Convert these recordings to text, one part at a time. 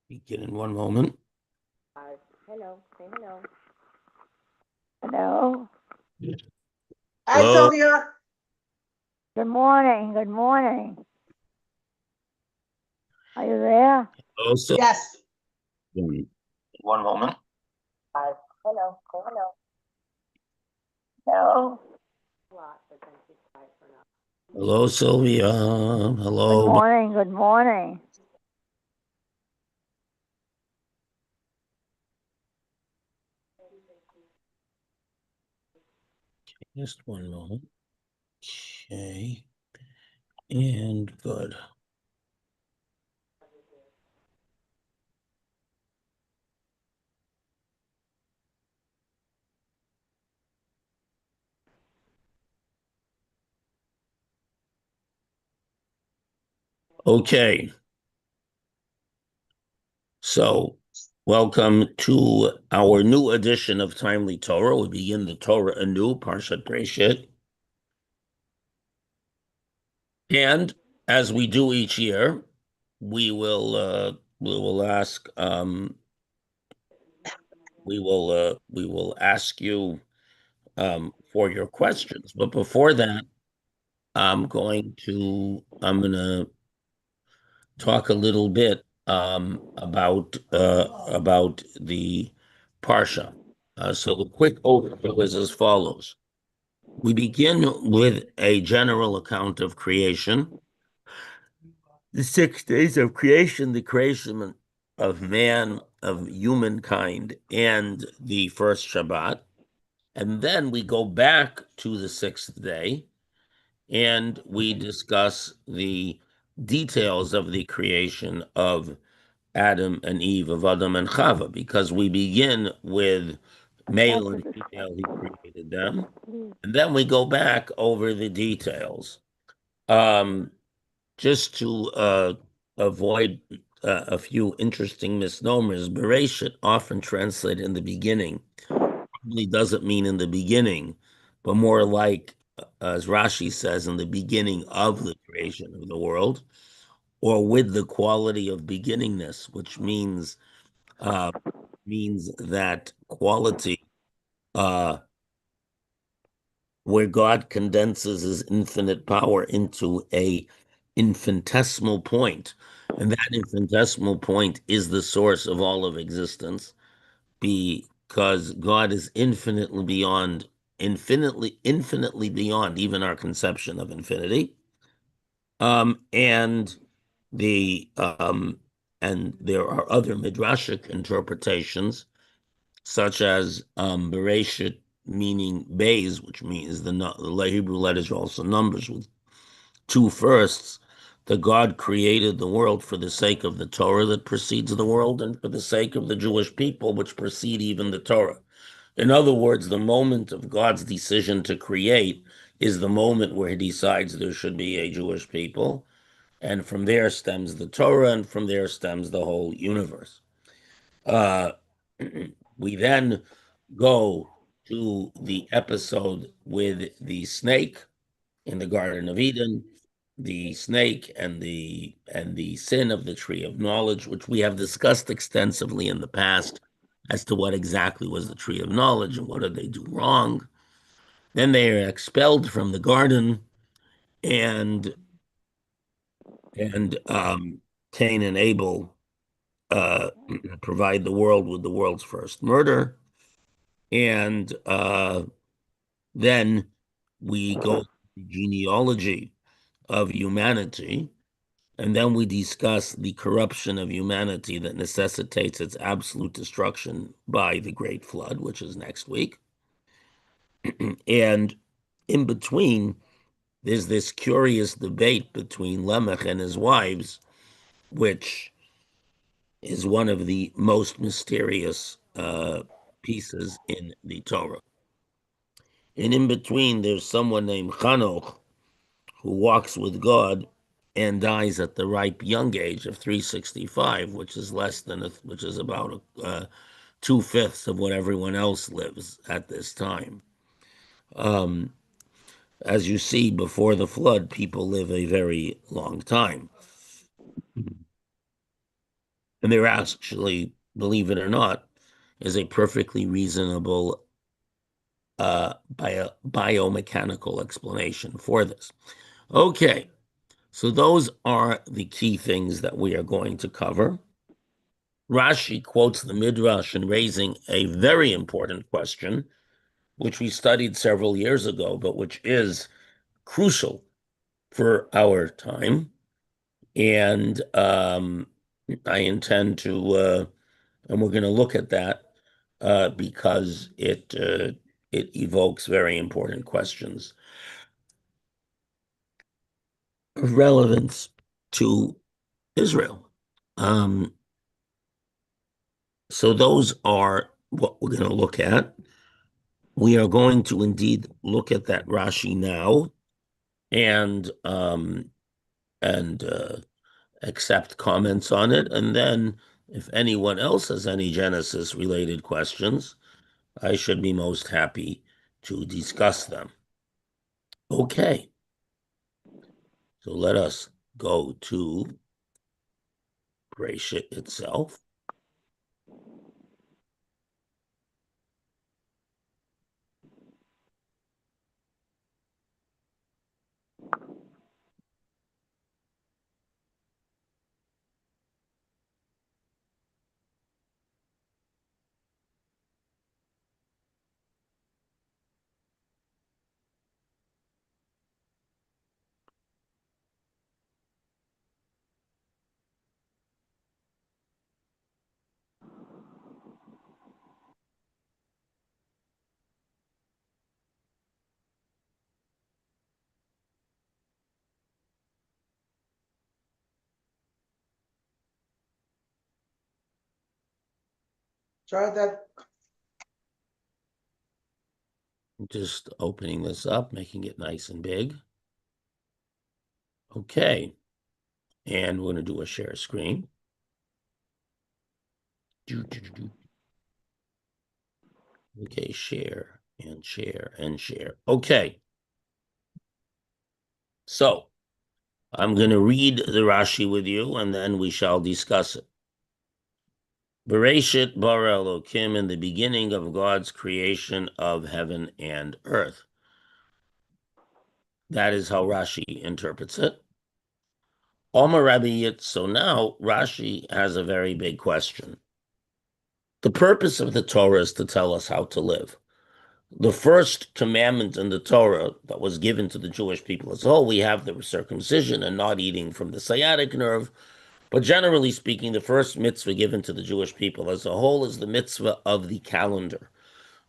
Begin in one moment. Hello, say hello. Hello. Hi, Hello. Sylvia. Good morning. Good morning. Are you there? Hello. So, Yes. one moment. Hello. Say hello. Hello. Hello, Sylvia. Good Hello. morning. Good morning. Just one moment. Okay. And good. Okay. So, welcome to our new edition of Timely Torah. We begin the Torah anew, Parshat Bereishit. And as we do each year, we will ask we will ask you for your questions. But before that, I'm gonna talk a little bit about the parsha. So the quick overview is as follows: we begin with a general account of creation, the 6 days of creation, the creation of man, of humankind, and the first Shabbat. And then we go back to the sixth day and we discuss the details of the creation of Adam and Eve, of Adam and Chava, because we begin with male After and this, female, he created them. please. And then we go back over the details. Um, just to avoid a few interesting misnomers, Bereishit, often translated in the beginning, probably doesn't mean in the beginning, but more like, as Rashi says, in the beginning of the creation of the world, or with the quality of beginningness, which uh, means that quality uh, where God condenses his infinite power into a infinitesimal point, and that infinitesimal point is the source of all of existence, because God is infinitely beyond even our conception of infinity. And the and there are other midrashic interpretations, such as Bereishit meaning Bays, which means the Hebrew letters are also numbers with two firsts. That God created the world for the sake of the Torah that precedes the world, and for the sake of the Jewish people, which precede even the Torah. In other words, the moment of God's decision to create is the moment where he decides there should be a Jewish people. And from there stems the Torah, and from there stems the whole universe. Uh, we then go to the episode with the snake in the Garden of Eden, the snake and the sin of the tree of knowledge, which we have discussed extensively in the past as to what exactly was the tree of knowledge and what did they do wrong. Then they are expelled from the garden, and and Cain and Abel uh, provide the world with the world's first murder, and then we go to the genealogy of humanity, and then we discuss the corruption of humanity that necessitates its absolute destruction by the Great Flood, which is next week. And in between, there's this curious debate between Lamech and his wives, which is one of the most mysterious pieces in the Torah. And in between, there's someone named Chanoch who walks with God and dies at the ripe young age of 365, which is which is about 2/5 of what everyone else lives at this time. Um, as you see, before the flood, people live a very long time. And there actually, believe it or not, is a perfectly reasonable biomechanical explanation for this. Okay, so those are the key things that we are going to cover. Rashi quotes the Midrash in raising a very important question, which we studied several years ago, but which is crucial for our time. And I intend to, and we're going to look at that because it evokes very important questions of relevance to Israel. Um, so those are what we're going to look at. We are going to indeed look at that Rashi now and and accept comments on it, and then if anyone else has any Genesis related questions, I should be most happy to discuss them. Okay, so let us go to Bereishit itself. Try that. Just opening this up, making it nice and big. Okay, and we're going to do a share screen. Okay, share and share and share. Okay, so I'm going to read the Rashi with you, and then we shall discuss it. Bereishit bara Elokim, in the beginning of God's creation of heaven and earth. That is how Rashi interprets it. Omar Rabbi, so now Rashi has a very big question. The purpose of the Torah is to tell us how to live. The first commandment in the Torah that was given to the Jewish people as a whole, we have the circumcision and not eating from the sciatic nerve. But generally speaking, the first mitzvah given to the Jewish people as a whole is the mitzvah of the calendar,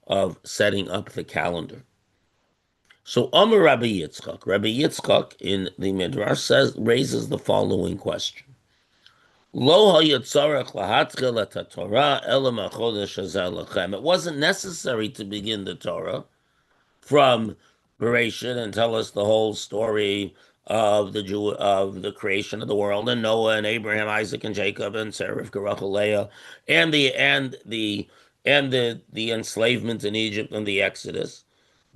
of setting up the calendar. So Amar Rabbi Yitzchak in the Midrash raises the following question. Lo Torah. It wasn't necessary to begin the Torah from Bereishit and tell us the whole story of the creation of the world and Noah and Abraham, Isaac and Jacob and Sarah, Rachel, Leah, and the enslavement in Egypt and the Exodus.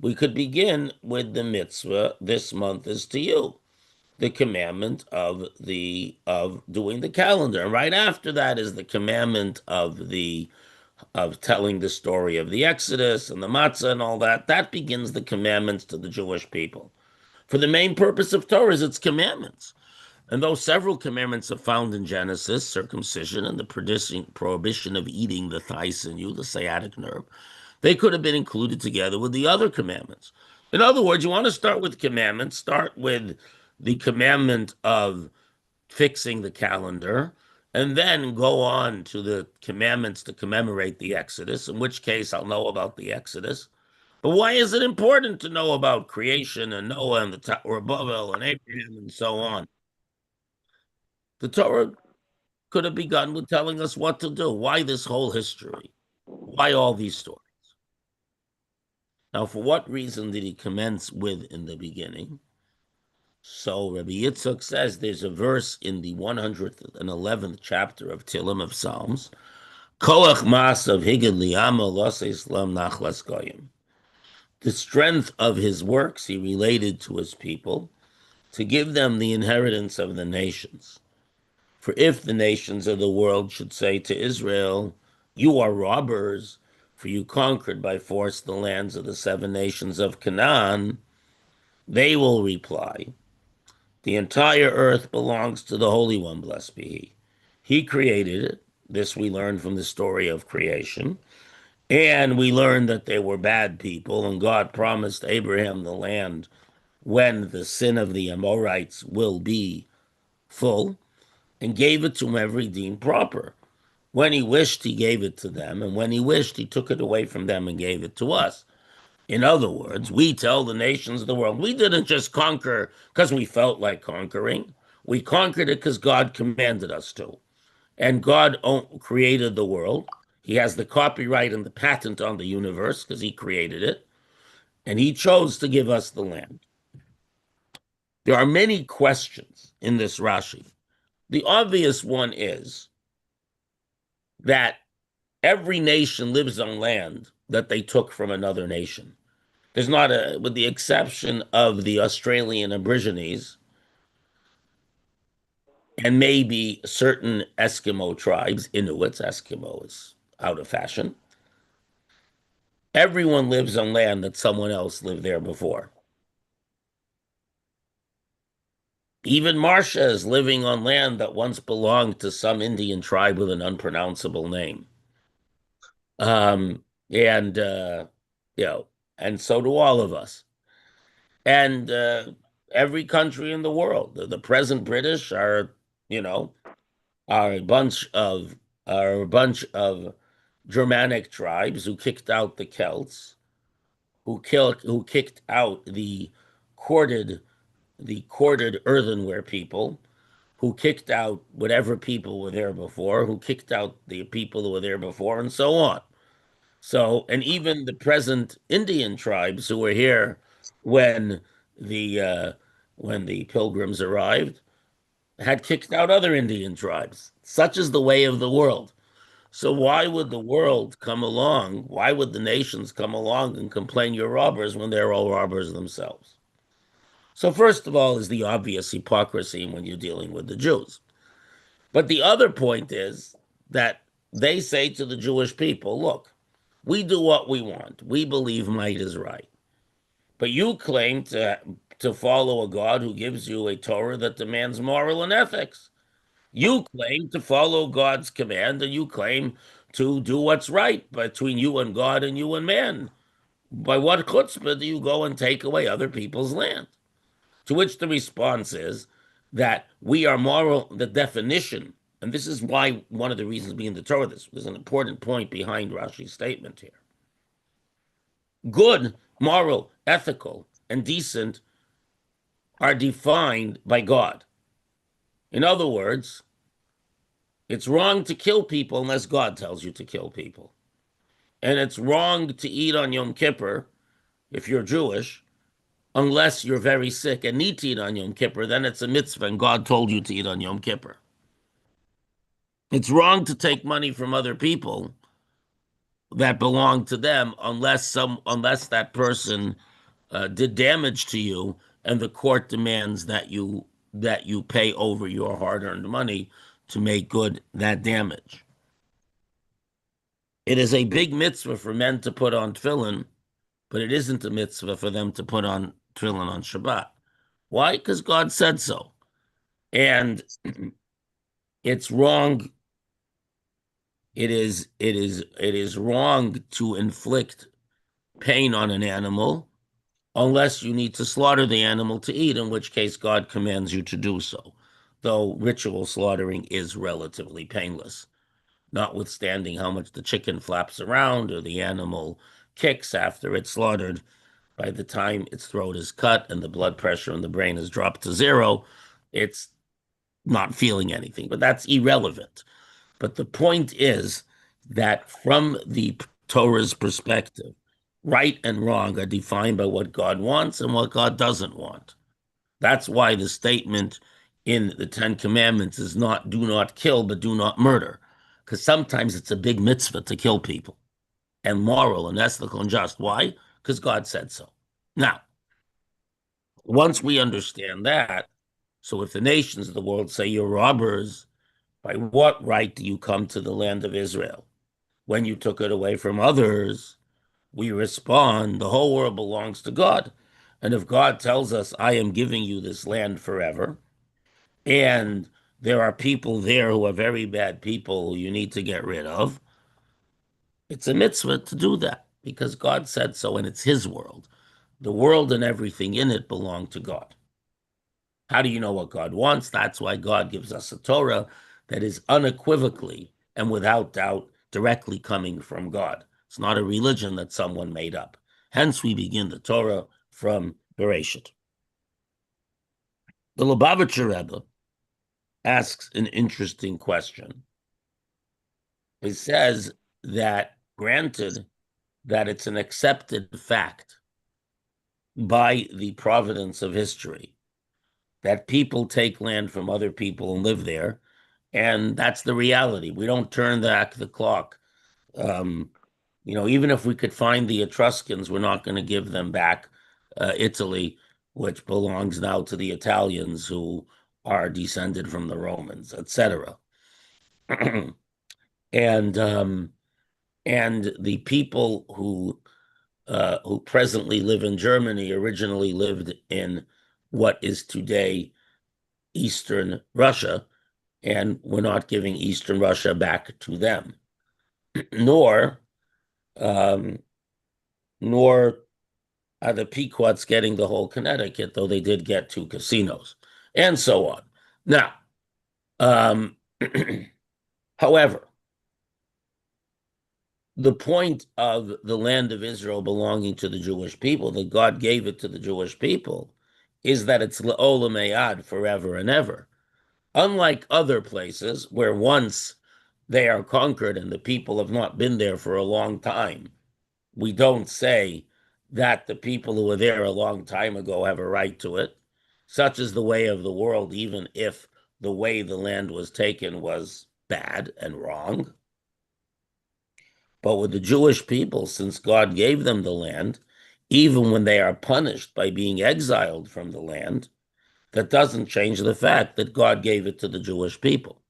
We could begin with the mitzvah. This month is to you, the commandment of doing the calendar, and right after that is the commandment of telling the story of the Exodus and the matzah and all that. That begins the commandments to the Jewish people. For the main purpose of Torah is its commandments. And though several commandments are found in Genesis, circumcision and the prohibition of eating the thigh sinew, the sciatic nerve, they could have been included together with the other commandments. In other words, you want to start with commandments, start with the commandment of fixing the calendar, and then go on to the commandments to commemorate the Exodus, in which case I'll know about the Exodus. But why is it important to know about creation and Noah and the Tower of Babel and Abraham and so on? The Torah could have begun with telling us what to do. Why this whole history? Why all these stories? Now, for what reason did he commence with in the beginning? So Rabbi Yitzchak says there's a verse in the 111th chapter of Tehillim of Psalms. Koach mas of higid liyama los islam nachlas goyim. The strength of his works he related to his people to give them the inheritance of the nations. For if the nations of the world should say to Israel, you are robbers, for you conquered by force the lands of the seven nations of Canaan, they will reply, the entire earth belongs to the Holy One, blessed be He. He created it. This we learn from the story of creation. And we learn that they were bad people, and God promised Abraham the land when the sin of the Amorites will be full, and gave it to him every deemed proper. When he wished, he gave it to them, and when he wished, he took it away from them and gave it to us. In other words, we tell the nations of the world, we didn't just conquer because we felt like conquering. We conquered it because God commanded us to. And God created the world. He has the copyright and the patent on the universe because he created it. And he chose to give us the land. There are many questions in this Rashi. The obvious one is that every nation lives on land that they took from another nation. There's not a, with the exception of the Australian Aborigines and maybe certain Eskimo tribes, Inuits, Eskimo is out of fashion. Everyone lives on land that someone else lived there before. Even Marcia is living on land that once belonged to some Indian tribe with an unpronounceable name. And you know, and so do all of us. And every country in the world, the present British are, you know, are a bunch of are a bunch of Germanic tribes who kicked out the Celts, who kicked out the corded earthenware people, who kicked out whatever people were there before, who kicked out the people who were there before, and so on. So, and even the present Indian tribes who were here when the uh, when the pilgrims arrived had kicked out other Indian tribes. Such is the way of the world. So why would the world come along? Why would the nations come along and complain you're robbers when they're all robbers themselves? So first of all is the obvious hypocrisy when you're dealing with the Jews. But the other point is that they say to the Jewish people, look, we do what we want. We believe might is right. But you claim to follow a God who gives you a Torah that demands moral and ethics. You claim to follow God's command and you claim to do what's right between you and God and you and man. By what chutzpah do you go and take away other people's land? To which the response is that we are moral, the definition, and this is why one of the reasons being the Torah, there's an important point behind Rashi's statement here. Good, moral, ethical, and decent are defined by God. In other words, it's wrong to kill people unless God tells you to kill people. And it's wrong to eat on Yom Kippur if you're Jewish, unless you're very sick and need to eat on Yom Kippur. Then it's a mitzvah and God told you to eat on Yom Kippur. It's wrong to take money from other people that belong to them unless that person did damage to you and the court demands that you pay over your hard-earned money to make good that damage. It is a big mitzvah for men to put on tefillin, but it isn't a mitzvah for them to put on tefillin on Shabbat. Why? Because God said so. And it's wrong. It is wrong to inflict pain on an animal unless you need to slaughter the animal to eat, in which case God commands you to do so. Though ritual slaughtering is relatively painless, notwithstanding how much the chicken flaps around or the animal kicks after it's slaughtered. By the time its throat is cut and the blood pressure in the brain has dropped to zero, it's not feeling anything. But that's irrelevant. But the point is that from the Torah's perspective, right and wrong are defined by what God wants and what God doesn't want. That's why the statement in the Ten Commandments is not do not kill, but do not murder. Because sometimes it's a big mitzvah to kill people and moral and ethical and just. Why? Because God said so. Now, once we understand that, so if the nations of the world say you're robbers By what right do you come to the land of Israel? When you took it away from others, we respond, the whole world belongs to God. And if God tells us, I am giving you this land forever, and there are people there who are very bad people who you need to get rid of, it's a mitzvah to do that because God said so, and it's His world. The world and everything in it belong to God. How do you know what God wants? That's why God gives us a Torah that is unequivocally and without doubt directly coming from God. It's not a religion that someone made up. Hence, we begin the Torah from Bereishit. The Lubavitcher Rebbe asks an interesting question. He says that granted that it's an accepted fact by the providence of history that people take land from other people and live there, and that's the reality. We don't turn back the clock. Um, even if we could find the Etruscans, we're not going to give them back Italy, which belongs now to the Italians who are descended from the Romans, etc. and and the people who presently live in Germany originally lived in what is today Eastern Russia, and we're not giving Eastern Russia back to them, nor um, nor are the Pequots getting the whole Connecticut, though they did get 2 casinos, and so on. Now, um, however, the point of the land of Israel belonging to the Jewish people, that God gave it to the Jewish people, is that it's le'olam eyad, forever and ever. Unlike other places where once they are conquered and the people have not been there for a long time, we don't say that the people who were there a long time ago have a right to it. Such is the way of the world, even if the way the land was taken was bad and wrong. But with the Jewish people, since God gave them the land, even when they are punished by being exiled from the land, that doesn't change the fact that God gave it to the Jewish people.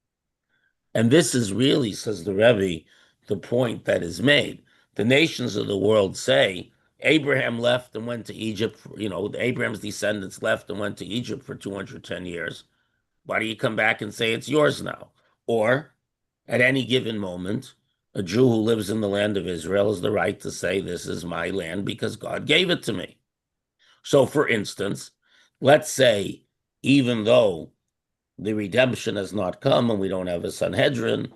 And this is really, says the Rebbe, the point that is made. The nations of the world say Abraham left and went to Egypt. Abraham's descendants left and went to Egypt for 210 years. Why do you come back and say it's yours now? Or at any given moment, a Jew who lives in the land of Israel has the right to say, this is my land because God gave it to me. So, for instance, let's say, even though the redemption has not come and we don't have a Sanhedrin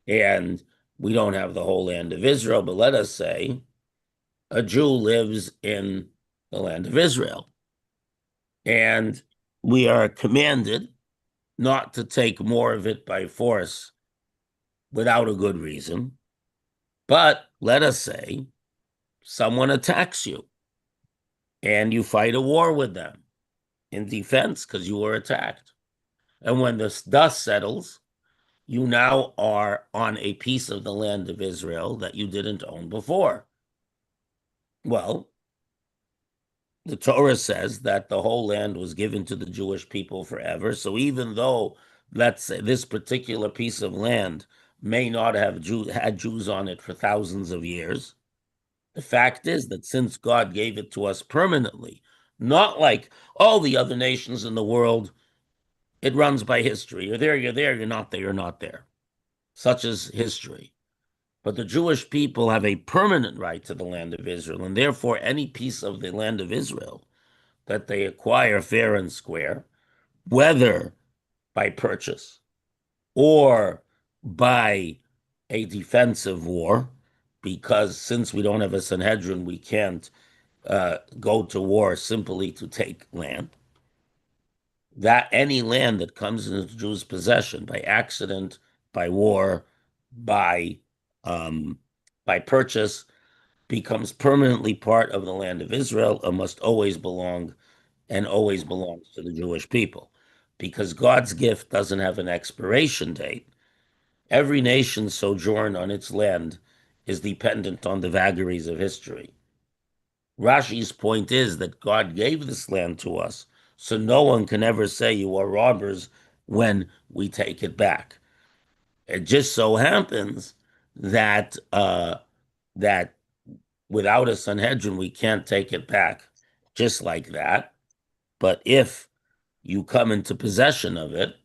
and we don't have the whole land of Israel, but let us say a Jew lives in the land of Israel and we are commanded not to take more of it by force without a good reason. But let us say someone attacks you and you fight a war with them in defense because you were attacked. And when the dust settles, you now are on a piece of the land of Israel that you didn't own before. Well, the Torah says that the whole land was given to the Jewish people forever. So even though, let's say, this particular piece of land may not have had Jews on it for thousands of years, the fact is that since God gave it to us permanently, not like all the other nations in the world, it runs by history. You're there, you're not there, you're not there. Such is history. But the Jewish people have a permanent right to the land of Israel, and therefore any piece of the land of Israel that they acquire fair and square, whether by purchase or by a defensive war, because since we don't have a Sanhedrin, we can't go to war simply to take land. That any land that comes into Jews' possession by accident, by war, by um, by purchase, becomes permanently part of the land of Israel and must always belong and always belongs to the Jewish people. Because God's gift doesn't have an expiration date, every nation's sojourn on its land is dependent on the vagaries of history. Rashi's point is that God gave this land to us, so no one can ever say you are robbers when we take it back. It just so happens that that without a Sanhedrin, we can't take it back just like that. But if you come into possession of it,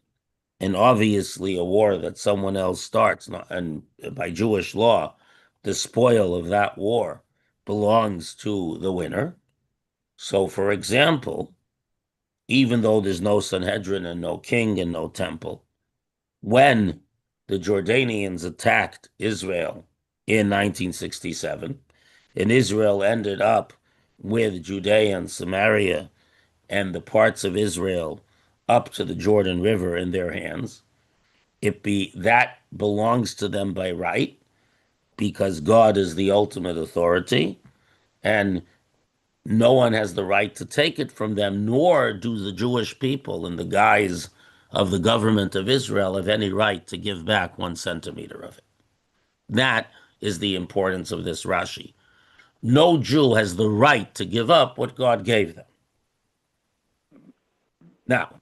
and obviously a war that someone else starts, and by Jewish law, the spoil of that war belongs to the winner. So, for example, even though there's no Sanhedrin and no king and no temple, when the Jordanians attacked Israel in 1967, and Israel ended up with Judea and Samaria and the parts of Israel up to the Jordan River in their hands, that belongs to them by right because God is the ultimate authority, and no one has the right to take it from them, nor do the Jewish people in the guise of the government of Israel have any right to give back 1 centimeter of it. That is the importance of this Rashi. No Jew has the right to give up what God gave them. Now,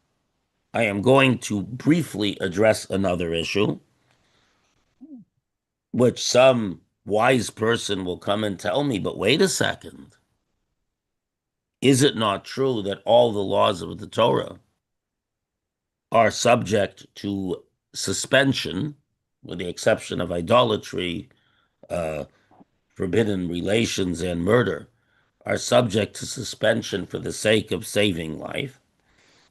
I am going to briefly address another issue, which some wise person will come and tell me, but wait a second. Is it not true that all the laws of the Torah are subject to suspension, with the exception of idolatry, uh, forbidden relations, and murder, are subject to suspension for the sake of saving life?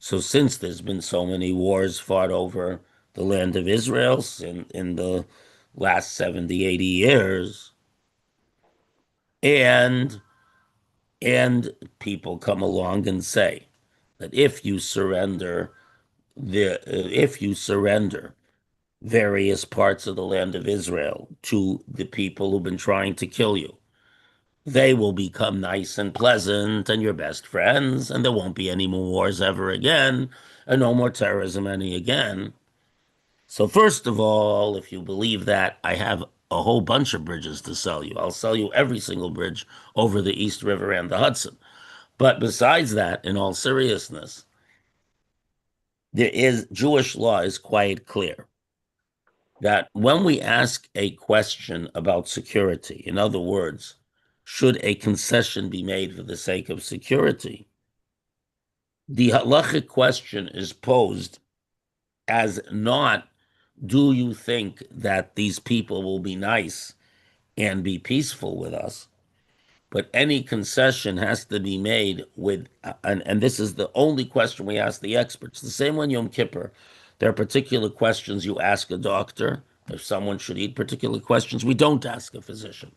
So, since there's been so many wars fought over the land of Israel in the last 70, 80 years, and people come along and say that if you surrender various parts of the land of Israel to the people who've been trying to kill you, they will become nice and pleasant and your best friends, and there won't be any more wars ever again, and no more terrorism any again. So first of all, if you believe that, I have a whole bunch of bridges to sell you. I'll sell you every single bridge over the East River and the Hudson. But besides that, in all seriousness, Jewish law is quite clear that when we ask a question about security, in other words, should a concession be made for the sake of security, the halachic question is posed as not, do you think that these people will be nice and be peaceful with us? But any concession has to be made with, and this is the only question we ask the experts. The same when Yom Kippur, there are particular questions you ask a doctor. If someone should eat, particular questions we don't ask a physician.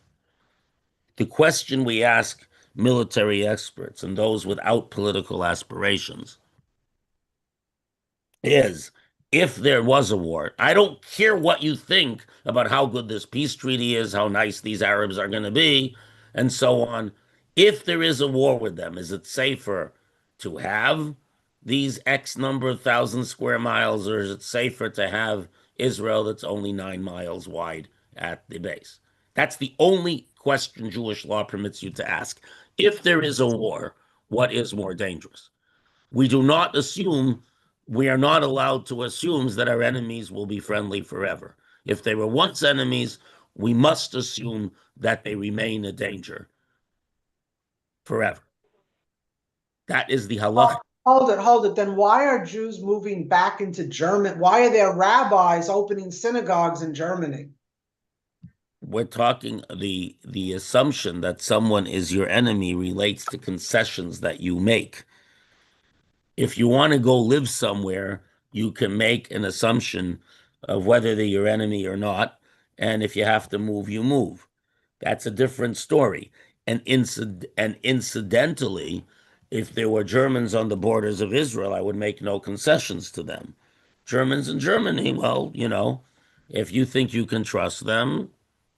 The question we ask military experts and those without political aspirations is, if there was a war, I don't care what you think about how good this peace treaty is, how nice these Arabs are going to be, and so on. If there is a war with them, is it safer to have these X number of thousand square miles, or is it safer to have Israel that's only 9 miles wide at the base? That's the only question Jewish law permits you to ask. If there is a war, what is more dangerous? We do not assume, we are not allowed to assume that our enemies will be friendly forever. If they were once enemies, we must assume that they remain a danger forever. That is the halacha. Hold it. Then why are Jews moving back into Germany? Why are there rabbis opening synagogues in Germany? We're talking the assumption that someone is your enemy relates to concessions that you make. If you want to go live somewhere, you can make an assumption of whether they're your enemy or not. And if you have to move, you move. That's a different story. And incidentally, if there were Germans on the borders of Israel, I would make no concessions to them. Germans in Germany, well, if you think you can trust them,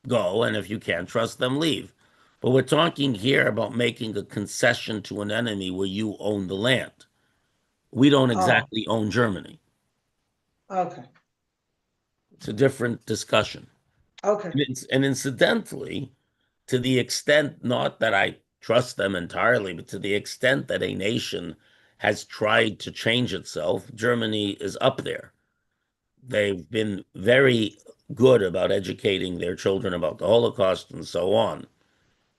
go. And if you can't trust them, leave. But we're talking here about making a concession to an enemy where you own the land. We don't Oh, exactly own Germany. okay. It's a different discussion. Okay. And incidentally, to the extent, not that I trust them entirely, but to the extent that a nation has tried to change itself, Germany is up there. they've been very good about educating their children about the Holocaust and so on.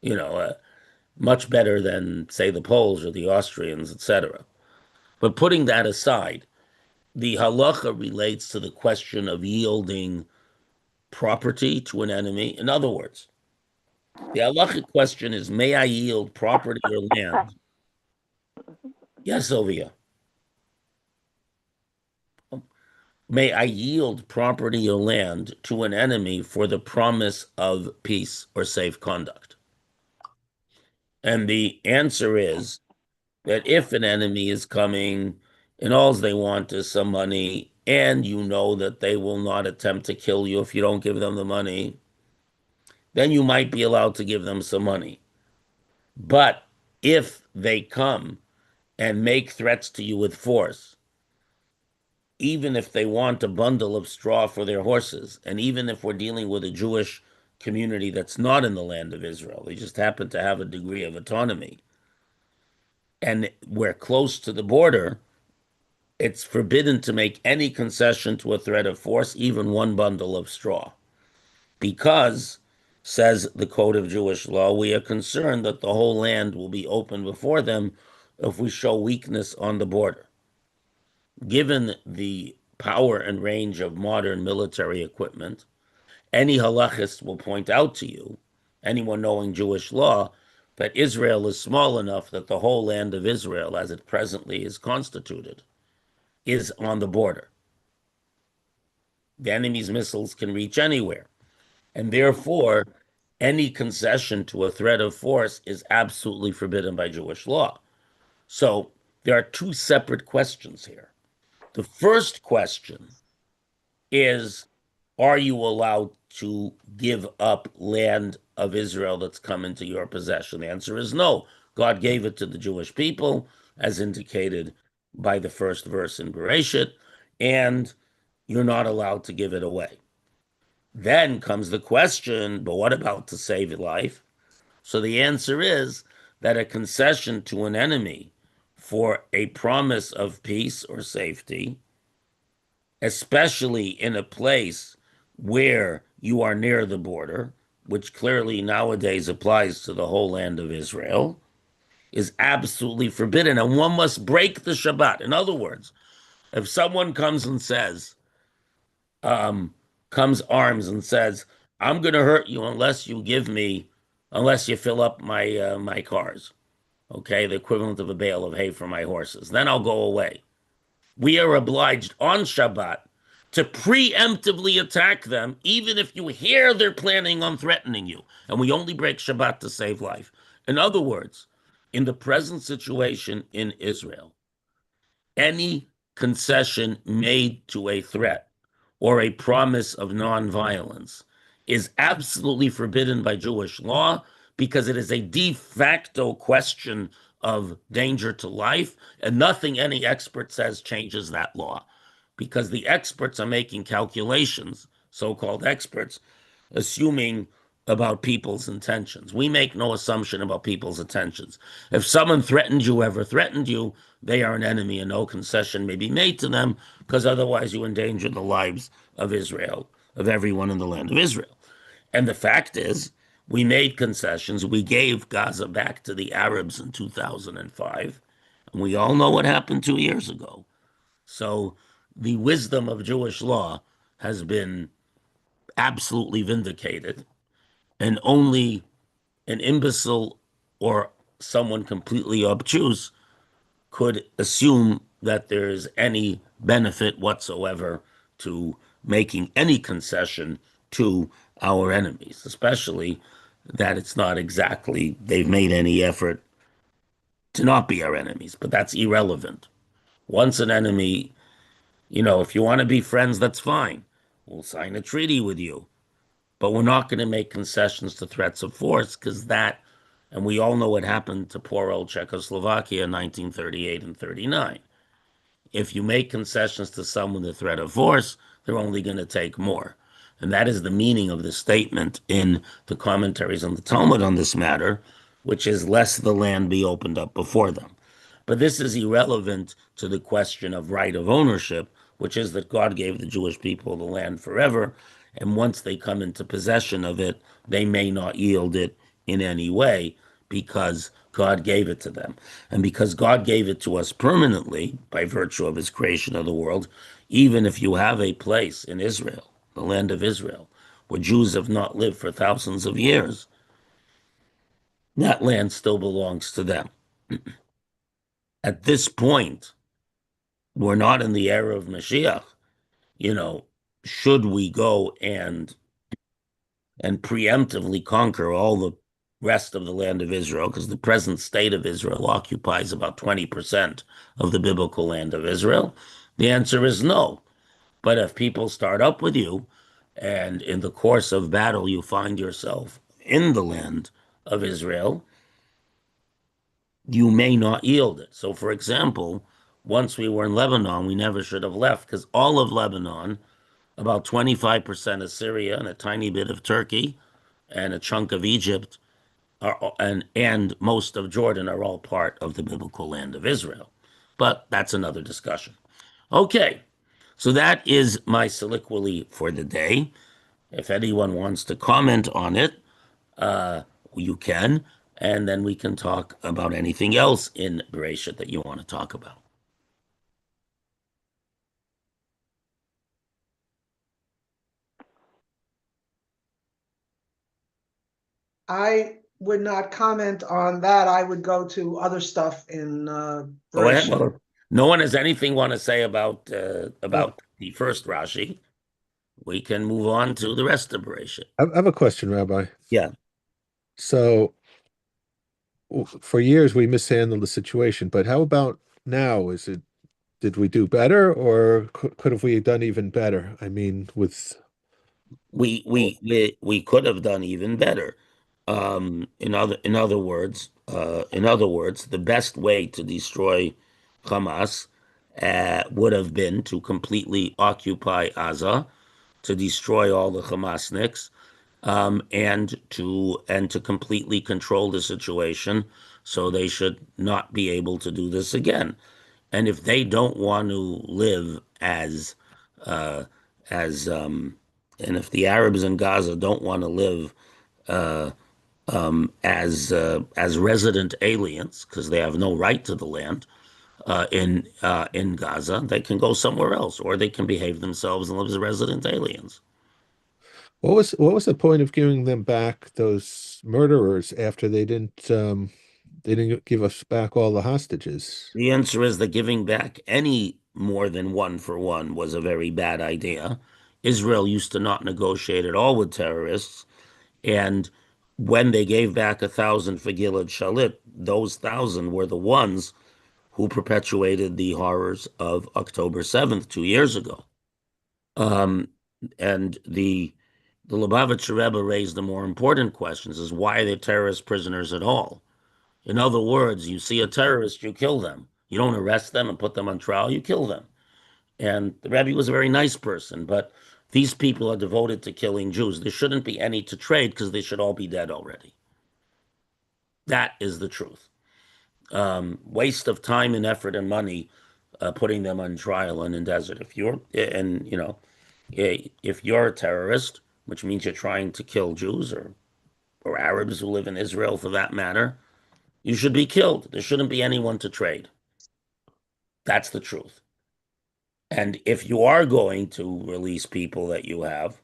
You know, much better than, say, the Poles or the Austrians, etc. But putting that aside, the halacha relates to the question of yielding property to an enemy. In other words, the halachic question is, may I yield property or land? Yes, Sylvia. May I yield property or land to an enemy for the promise of peace or safe conduct? And the answer is that if an enemy is coming and all they want is some money, and you know that they will not attempt to kill you if you don't give them the money, then you might be allowed to give them some money. But if they come and make threats to you with force, even if they want a bundle of straw for their horses, and even if we're dealing with a Jewish community that's not in the land of Israel, they just happen to have a degree of autonomy, and we're close to the border, it's forbidden to make any concession to a threat of force, even one bundle of straw. Because, says the Code of Jewish Law, we are concerned that the whole land will be open before them if we show weakness on the border. Given the power and range of modern military equipment, any halachist will point out to you, anyone knowing Jewish law, that Israel is small enough that the whole land of Israel, as it presently is constituted, is on the border. The enemy's missiles can reach anywhere. And therefore, any concession to a threat of force is absolutely forbidden by Jewish law. So there are two separate questions here. The first question is, are you allowed to give up land of Israel that's come into your possession? The answer is no. God gave it to the Jewish people, as indicated by the first verse in Bereishit, and you're not allowed to give it away. Then comes the question, but what about to save life? So the answer is that a concession to an enemy for a promise of peace or safety, especially in a place where you are near the border, which clearly nowadays applies to the whole land of Israel, is absolutely forbidden. And one must break the Shabbat. In other words, if someone comes and says, comes arms and says, I'm going to hurt you unless you give me, unless you fill up my cars, okay, the equivalent of a bale of hay for my horses, then I'll go away. We are obliged on Shabbat to preemptively attack them, even if you hear they're planning on threatening you. And we only break Shabbat to save life. In other words, in the present situation in Israel, any concession made to a threat or a promise of nonviolence is absolutely forbidden by Jewish law because it is a de facto question of danger to life, and nothing any expert says changes that law because the experts are making calculations, so-called experts, assuming about people's intentions. We make no assumption about people's intentions. If someone ever threatened you, they are an enemy and no concession may be made to them because otherwise you endanger the lives of Israel, of everyone in the land of Israel. And the fact is, we made concessions. We gave Gaza back to the Arabs in 2005. And we all know what happened 2 years ago. So the wisdom of Jewish law has been absolutely vindicated. And only an imbecile or someone completely obtuse could assume that there's any benefit whatsoever to making any concession to our enemies, especially that it's not exactly they've made any effort to not be our enemies, but that's irrelevant. Once an enemy, if you want to be friends, that's fine. We'll sign a treaty with you. But we're not going to make concessions to threats of force because and we all know what happened to poor old Czechoslovakia in 1938 and 39. If you make concessions to someone with a threat of force, they're only going to take more. And that is the meaning of the statement in the commentaries on the Talmud on this matter, which is lest the land be opened up before them. But this is irrelevant to the question of right of ownership, which is that God gave the Jewish people the land forever, and once they come into possession of it, they may not yield it in any way because God gave it to them. And because God gave it to us permanently by virtue of his creation of the world, even if you have a place in Israel, the land of Israel, where Jews have not lived for thousands of years, that land still belongs to them. At this point, we're not in the era of Mashiach. You know, should we go and preemptively conquer all the rest of the land of Israel, because the present state of Israel occupies about 20% of the biblical land of Israel? The answer is no. But if people start up with you, and in the course of battle you find yourself in the land of Israel, you may not yield it. So, for example, once we were in Lebanon, we never should have left because all of Lebanon, about 25% of Syria and a tiny bit of Turkey and a chunk of Egypt and most of Jordan are all part of the biblical land of Israel. But that's another discussion. Okay, so that is my soliloquy for the day. If anyone wants to comment on it, uh, you can, and then we can talk about anything else in Bereishit that you want to talk about. I would not comment on that. I would go to other stuff in Go ahead. Bereishit. Well, no one has anything want to say Uh, about the first Rashi. We can move on to the rest of Bereishit. I have a question, Rabbi. Yeah. So for years we mishandled the situation, but how about now? Did we do better or could have we done even better? I mean, with We could have done even better. In other words, the best way to destroy Hamas would have been to completely occupy Gaza, to destroy all the Hamasniks, and to completely control the situation, so they should not be able to do this again. And if they don't want to live uh, as and if the Arabs in Gaza don't want to live uh, as resident aliens because they have no right to the land in Gaza, they can go somewhere else, or they can behave themselves and live as resident aliens. what was the point of giving them back those murderers after they didn't give us back all the hostages? The answer is that giving back any more than one for one was a very bad idea. Israel used to not negotiate at all with terrorists. And when they gave back 1,000 for Gilad Shalit, those 1,000 were the ones who perpetuated the horrors of October 7th, 2 years ago. Um, and the Lubavitcher Rebbe raised the more important questions: is why are they terrorist prisoners at all? In other words, you see a terrorist, you kill them. You don't arrest them and put them on trial, you kill them. And the Rebbe was a very nice person, but these people are devoted to killing Jews. There shouldn't be any to trade because they should all be dead already. That is the truth. Waste of time and effort and money putting them on trial in the desert. If you're a terrorist, which means you're trying to kill Jews or Arabs who live in Israel for that matter, you should be killed. There shouldn't be anyone to trade. That's the truth. And if you are going to release people that you have,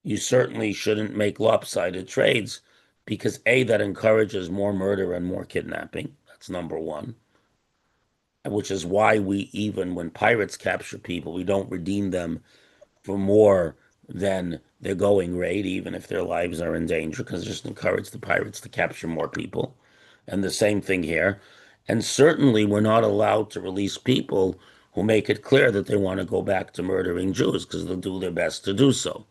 you certainly shouldn't make lopsided trades because A, that encourages more murder and more kidnapping. That's number one. Which is why we, even when pirates capture people, we don't redeem them for more than their going rate, even if their lives are in danger, because it just encourages the pirates to capture more people. And the same thing here. And certainly, we're not allowed to release people who make it clear that they want to go back to murdering Jews because they'll do their best to do so.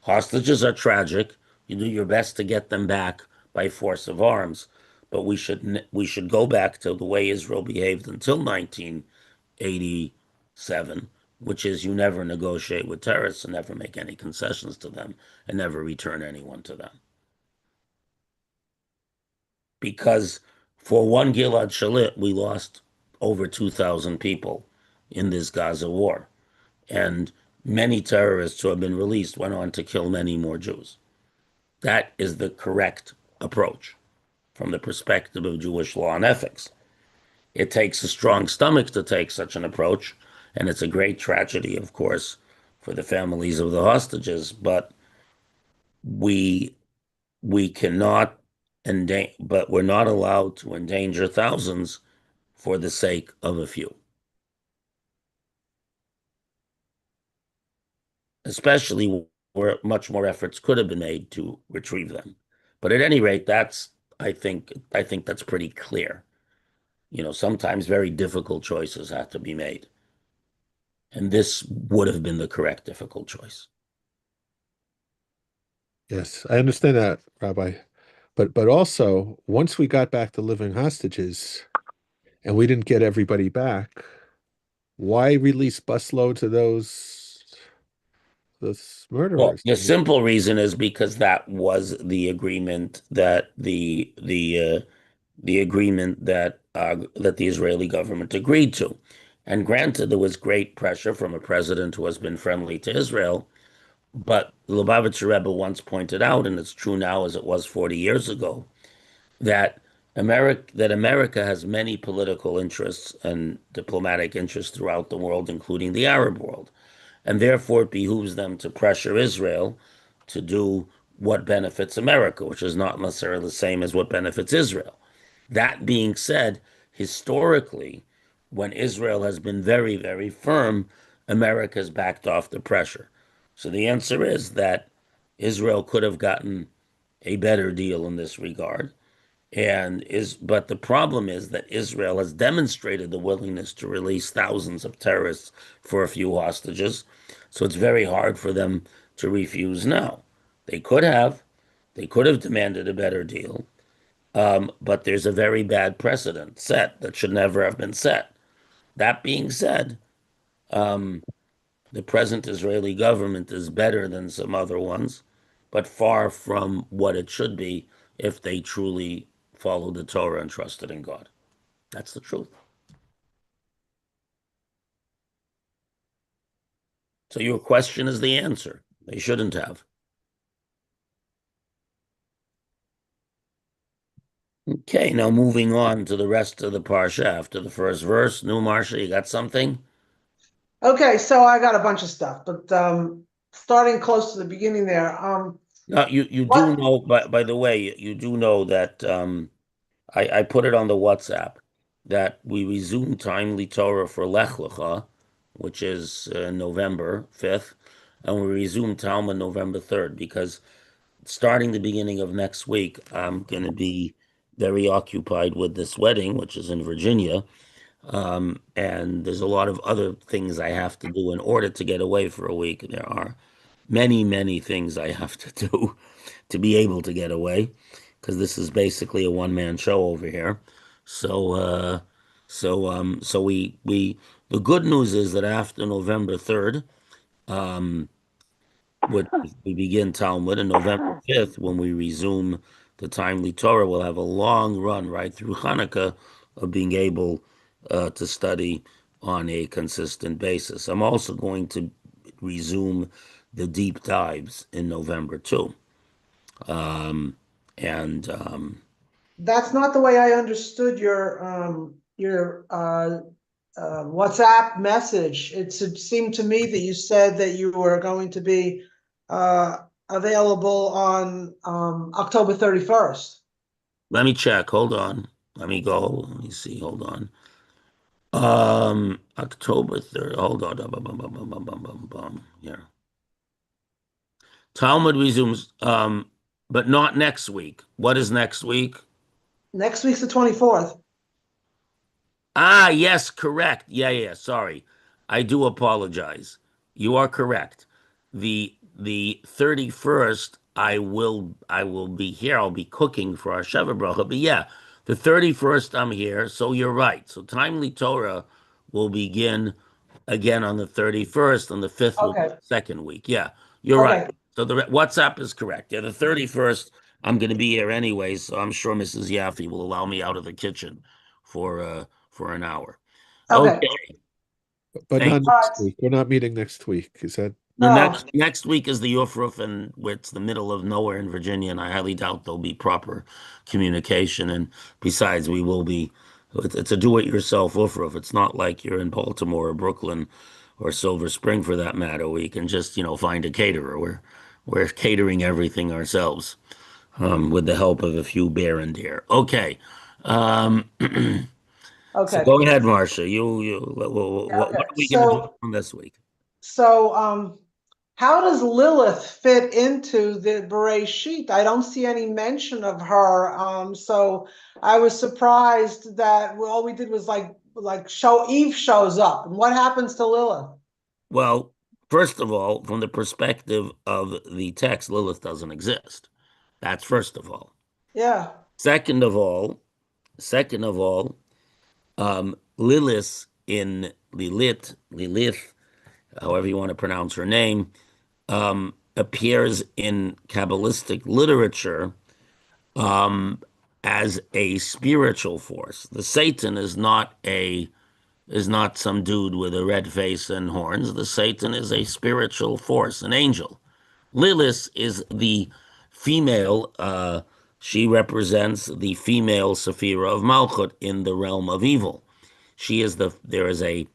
Hostages are tragic. You do your best to get them back by force of arms, but we should go back to the way Israel behaved until 1987, which is you never negotiate with terrorists and never make any concessions to them and never return anyone to them. Because for one Gilad Shalit, we lost over 2,000 people in this Gaza war. And many terrorists who have been released went on to kill many more Jews. That is the correct approach from the perspective of Jewish law and ethics. It takes a strong stomach to take such an approach, and it's a great tragedy, of course, for the families of the hostages. But we we cannot but we're not allowed to endanger thousands for the sake of a few, especially where much more efforts could have been made to retrieve them. But at any rate, I think that's pretty clear. Sometimes very difficult choices have to be made. And this would have been the correct difficult choice. Yes, I understand that, Rabbi. But also, once we got back to living hostages and we didn't get everybody back, why release busloads of those Well, murderers? the simple reason is because that was the agreement that the agreement that the Israeli government agreed to. And granted, there was great pressure from a president who has been friendly to Israel. But Lubavitcher Rebbe once pointed out, and it's true now as it was 40 years ago, that America has many political interests and diplomatic interests throughout the world, including the Arab world, and therefore it behooves them to pressure Israel to do what benefits America, which is not necessarily the same as what benefits Israel. That being said, historically, when Israel has been very, very firm, America has backed off the pressure. So the answer is that Israel could have gotten a better deal in this regard. But the problem is that Israel has demonstrated the willingness to release thousands of terrorists for a few hostages. So it's very hard for them to refuse now. They could have, they could have demanded a better deal. But there's a very bad precedent set that should never have been set. That being said, um, the present Israeli government is better than some other ones, but far from what it should be if they truly followed the Torah and trusted in God. That's the truth. So your question is the answer. They shouldn't have. Okay, now moving on to the rest of the parsha after the first verse. New Marsha, you got something? Okay, so I got a bunch of stuff, but starting close to the beginning there, No, you do what? know, by the way, you do know that I put it on the WhatsApp that we resume timely Torah for Lech Lecha, which is November 5th, and we resume Talmud November 3rd because starting the beginning of next week, I'm going to be very occupied with this wedding, which is in Virginia. And there's a lot of other things I have to do in order to get away for a week. There are many, many things I have to do to be able to get away, because this is basically a one-man show over here. So, so the good news is that after November 3rd, um, which we begin Talmud, and November 5th, when we resume the timely Torah, we'll have a long run right through Hanukkah of being able to study on a consistent basis. I'm also going to resume the deep dives in November too. Um, and That's not the way I understood your WhatsApp message. It seemed to me that you said that you were going to be uh, available on October 31st. let me check. Hold on. Let me go. Let me see. Hold on. October 3rd. Hold on. Here. Talmud resumes, but not next week. What is next week? Next week's the 24th. Ah, yes, correct. Yeah. Sorry. I do apologize. You are correct. The 31st, I will be here. I'll be cooking for our Sheva Bracha. But yeah, the 31st I'm here. So you're right. So Timely Torah will begin again on the 31st. On the 5th will be Okay. the second week. Yeah, you're right. Okay. So the WhatsApp is correct. Yeah, the 31st, I'm going to be here anyway, so I'm sure Mrs. Yaffe will allow me out of the kitchen for an hour. Okay, Okay, But thank not you. all next right, week. We're not meeting next week. Is that The no, next week is the Ufruf, and it's the middle of nowhere in Virginia, and I highly doubt there'll be proper communication. And besides, we will be. It's a do-it-yourself Ufruf. It's not like you're in Baltimore or Brooklyn or Silver Spring, for that matter, where you can just find a caterer. We're catering everything ourselves, with the help of a few bear and deer. Okay, um, so okay, go ahead, Marcia. What okay. are we going to do this week? So, how does Lilith fit into the Bereishit? I don't see any mention of her. So I was surprised that all we did was like show Eve shows up. And what happens to Lilith? Well, first of all, from the perspective of the text, Lilith doesn't exist. That's first of all. Yeah. Second of all, second of all, Lilith in Lilith, however you want to pronounce her name, appears in Kabbalistic literature as a spiritual force. The Satan is not some dude with a red face and horns. The Satan is a spiritual force, an angel. Lilith is the female. She represents the female Sephira of Malchut in the realm of evil. She is the. There is a.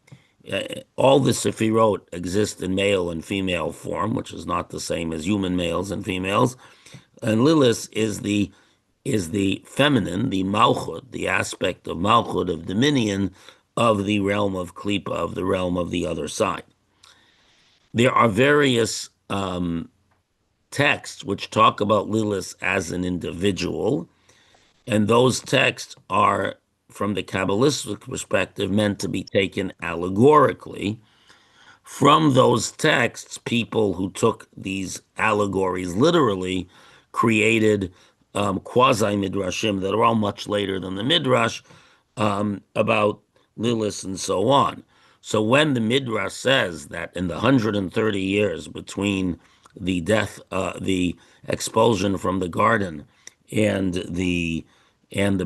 All the Sephirot exist in male and female form, which is not the same as human males and females. And Lilith is the feminine, the Malchut, the aspect of Malchut of dominion of the realm of Klippa, of the realm of the other side. There are various texts which talk about Lilith as an individual, and those texts are, from the Kabbalistic perspective, meant to be taken allegorically. From those texts, people who took these allegories literally created quasi midrashim that are all much later than the midrash about Lilith and so on. So when the midrash says that in the 130 years between the expulsion from the garden, and the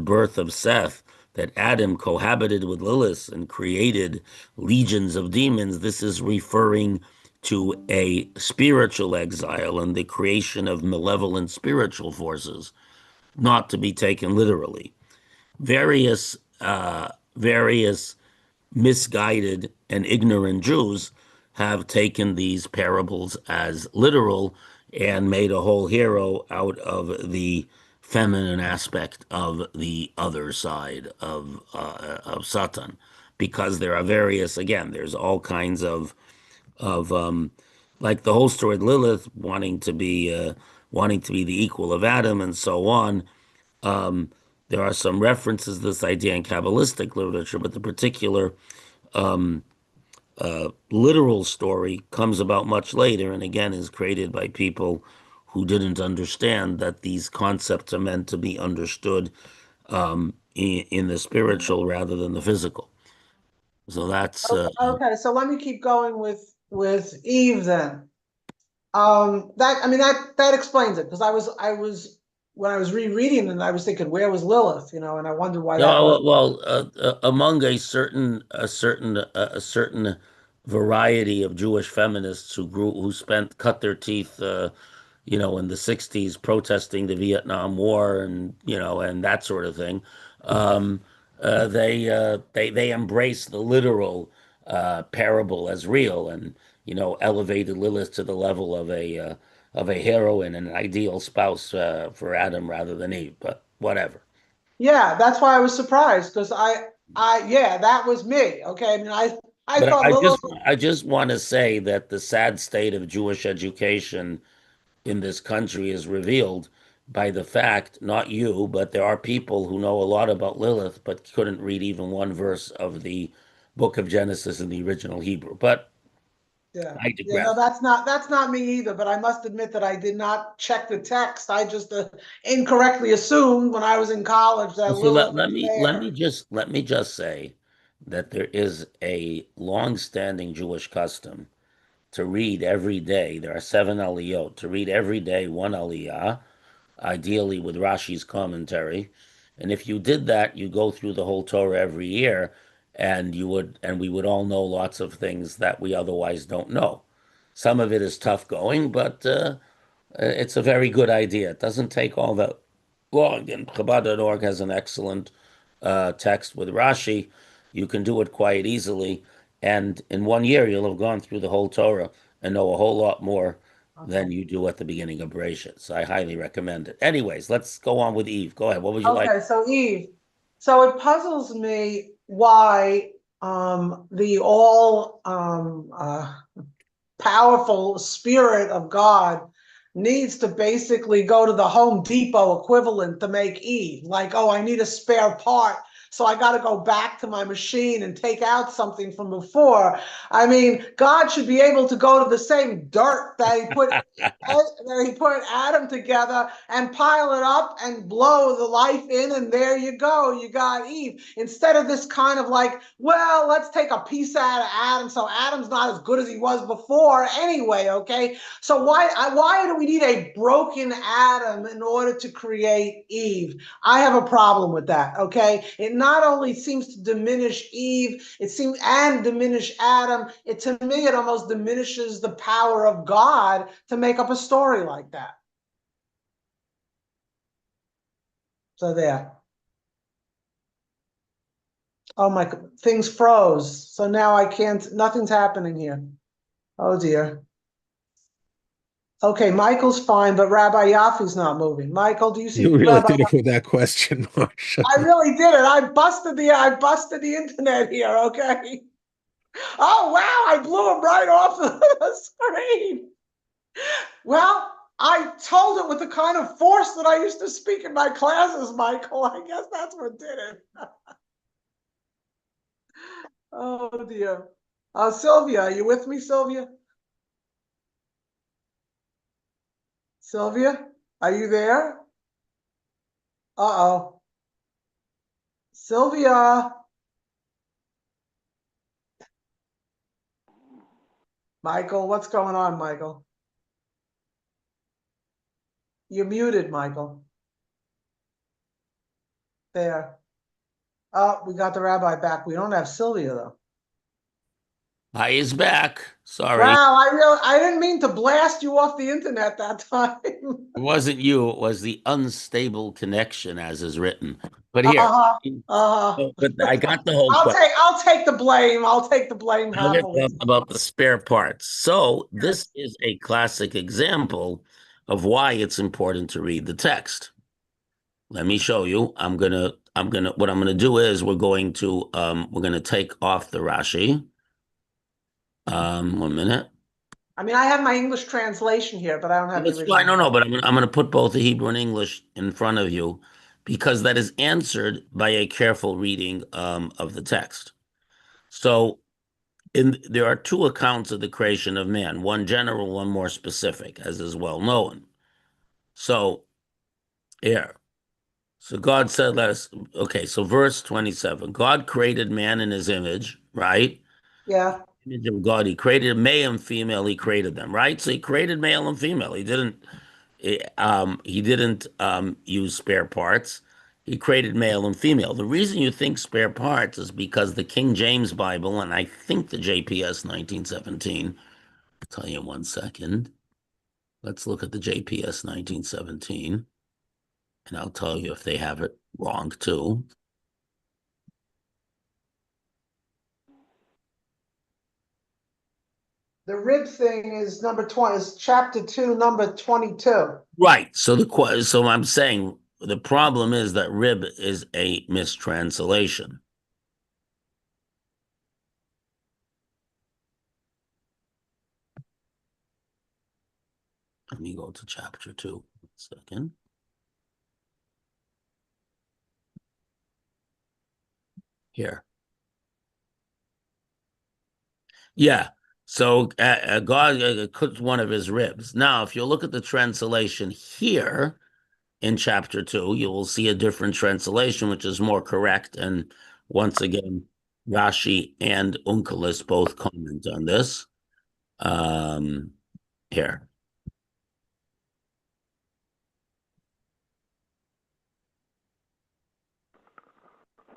birth of Seth, that Adam cohabited with Lilith and created legions of demons, this is referring to a spiritual exile and the creation of malevolent spiritual forces, not to be taken literally. Various misguided and ignorant Jews have taken these parables as literal and made a whole hero out of the feminine aspect of the other side of Satan, because there are various. Again, there's all kinds of like the whole story of Lilith wanting to be the equal of Adam and so on. Um, there are some references to this idea in Kabbalistic literature, but the particular literal story comes about much later, and again is created by people who didn't understand that these concepts are meant to be understood in the spiritual rather than the physical. So that's Okay, so let me keep going with Eve then. That I mean that explains it because I was when I was rereading and I was thinking where was Lilith, and I wondered why that was. among a certain variety of Jewish feminists who cut their teeth, in the '60s protesting the Vietnam War, and that sort of thing. Um, they embraced the literal parable as real, and elevated Lilith to the level of a heroine and an ideal spouse for Adam rather than Eve. But whatever. Yeah, that's why I was surprised because yeah, that was me. Okay, I mean I But thought Lilith. I just want to say that the sad state of Jewish education in this country is revealed by the fact, not you, but there are people who know a lot about Lilith but couldn't read even one verse of the book of Genesis in the original Hebrew. But Yeah. I Yeah, no, digress. that's not me either, but I must admit that I did not check the text. I just incorrectly assumed when I was in college that So Lilith was there. let me just say that there is a long-standing Jewish custom to read every day. There are seven aliyot to read every day one aliyah, ideally with Rashi's commentary. And if you did that, you go through the whole Torah every year, and we would all know lots of things that we otherwise don't know. Some of it is tough going, but it's a very good idea. It doesn't take all that long, and Chabad.org has an excellent text with Rashi. You can do it quite easily, and in 1 year you'll have gone through the whole Torah and know a whole lot more than you do at the beginning of Bereishit. So I highly recommend it. Anyways, let's go on with Eve. Go ahead. What would you like? Okay, so Eve. So it puzzles me why the all powerful spirit of God needs to basically go to the Home Depot equivalent to make Eve. Like, oh, I need a spare part. So I got to go back to my machine and take out something from before. I mean, God should be able to go to the same dirt that he put Adam together and pile it up and blow the life in, and there you go. You got Eve. Instead of this kind of like, well, let's take a piece out of Adam, so Adam's not as good as he was before anyway, okay? So why do we need a broken Adam in order to create Eve? I have a problem with that, okay? It not only seems to diminish Eve, it seems and diminish Adam. To me, it almost diminishes the power of God to make up a story like that. So there. Oh my, things froze. So now I can't, nothing's happening here. Oh dear. Okay, Michael's fine, but Rabbi Yafi's not moving. Michael, do you see You really Rabbi? did it with that question, Marsha. I really did it. I busted the internet here, okay? Oh wow, I blew him right off the screen. Well, I told it with the kind of force that I used to speak in my classes, Michael. I guess that's what did it. Oh dear. Sylvia, are you with me, Sylvia? Sylvia, are you there? Uh-oh. Sylvia. Michael, what's going on, Michael? You're muted, Michael. There. Oh, we got the rabbi back. We don't have Sylvia, though. Hi is back. Sorry. Wow, I didn't mean to blast you off the internet that time. It wasn't you, it was the unstable connection as is written. But here, Uh-huh. Uh-huh. but I got the whole question. I'll take the blame. I'll take the blame happily. About the spare parts. So this is a classic example of why it's important to read the text. Let me show you. What I'm gonna do is we're gonna take off the Rashi. 1 minute. I mean, I have my English translation here, but I don't have the That's fine. original. No, but I'm gonna put both the Hebrew and English in front of you because that is answered by a careful reading of the text. So there are two accounts of the creation of man, one general, one more specific, as is well known. So here, so God said, okay, so verse 27, God created man in his image, right? Yeah. Image of God, he created male and female, he created them, right? So he created male and female. He didn't use spare parts. He created male and female. The reason you think spare parts is because the King James Bible, and I think the JPS 1917, I'll tell you in 1 second. Let's look at the JPS 1917, and I'll tell you if they have it wrong too. The rib thing is number 20, is chapter 2, number 22. Right. So I'm saying the problem is that rib is a mistranslation. Let me go to chapter 2. 1 second. Here. Yeah. So God cooked one of his ribs. Now, if you look at the translation here in chapter 2, you will see a different translation, which is more correct. And once again, Rashi and Onkelos both comment on this. Here.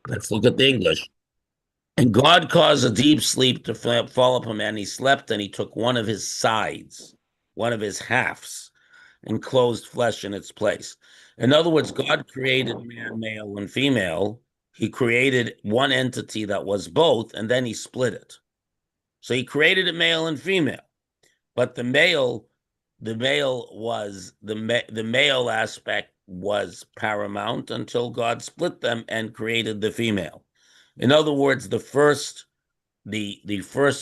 Let's look at the English. And God caused a deep sleep to fall upon him, and he slept, and he took one of his sides, one of his halves, and closed flesh in its place. In other words, God created man, male, and female. He created one entity that was both, and then he split it. So he created it male and female. But the male was the male aspect was paramount until God split them and created the female. In other words, the first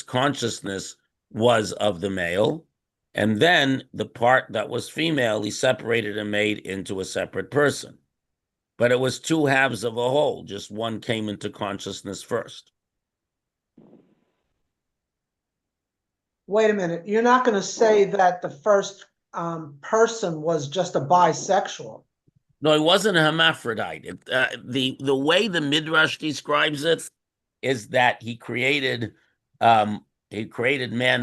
consciousness was of the male, and then the part that was female he separated and made into a separate person. But it was two halves of a whole, just one came into consciousness first. Wait a minute. You're not going to say that the first person was just a bisexual. No, he wasn't a hermaphrodite. The way the Midrash describes it is that he created man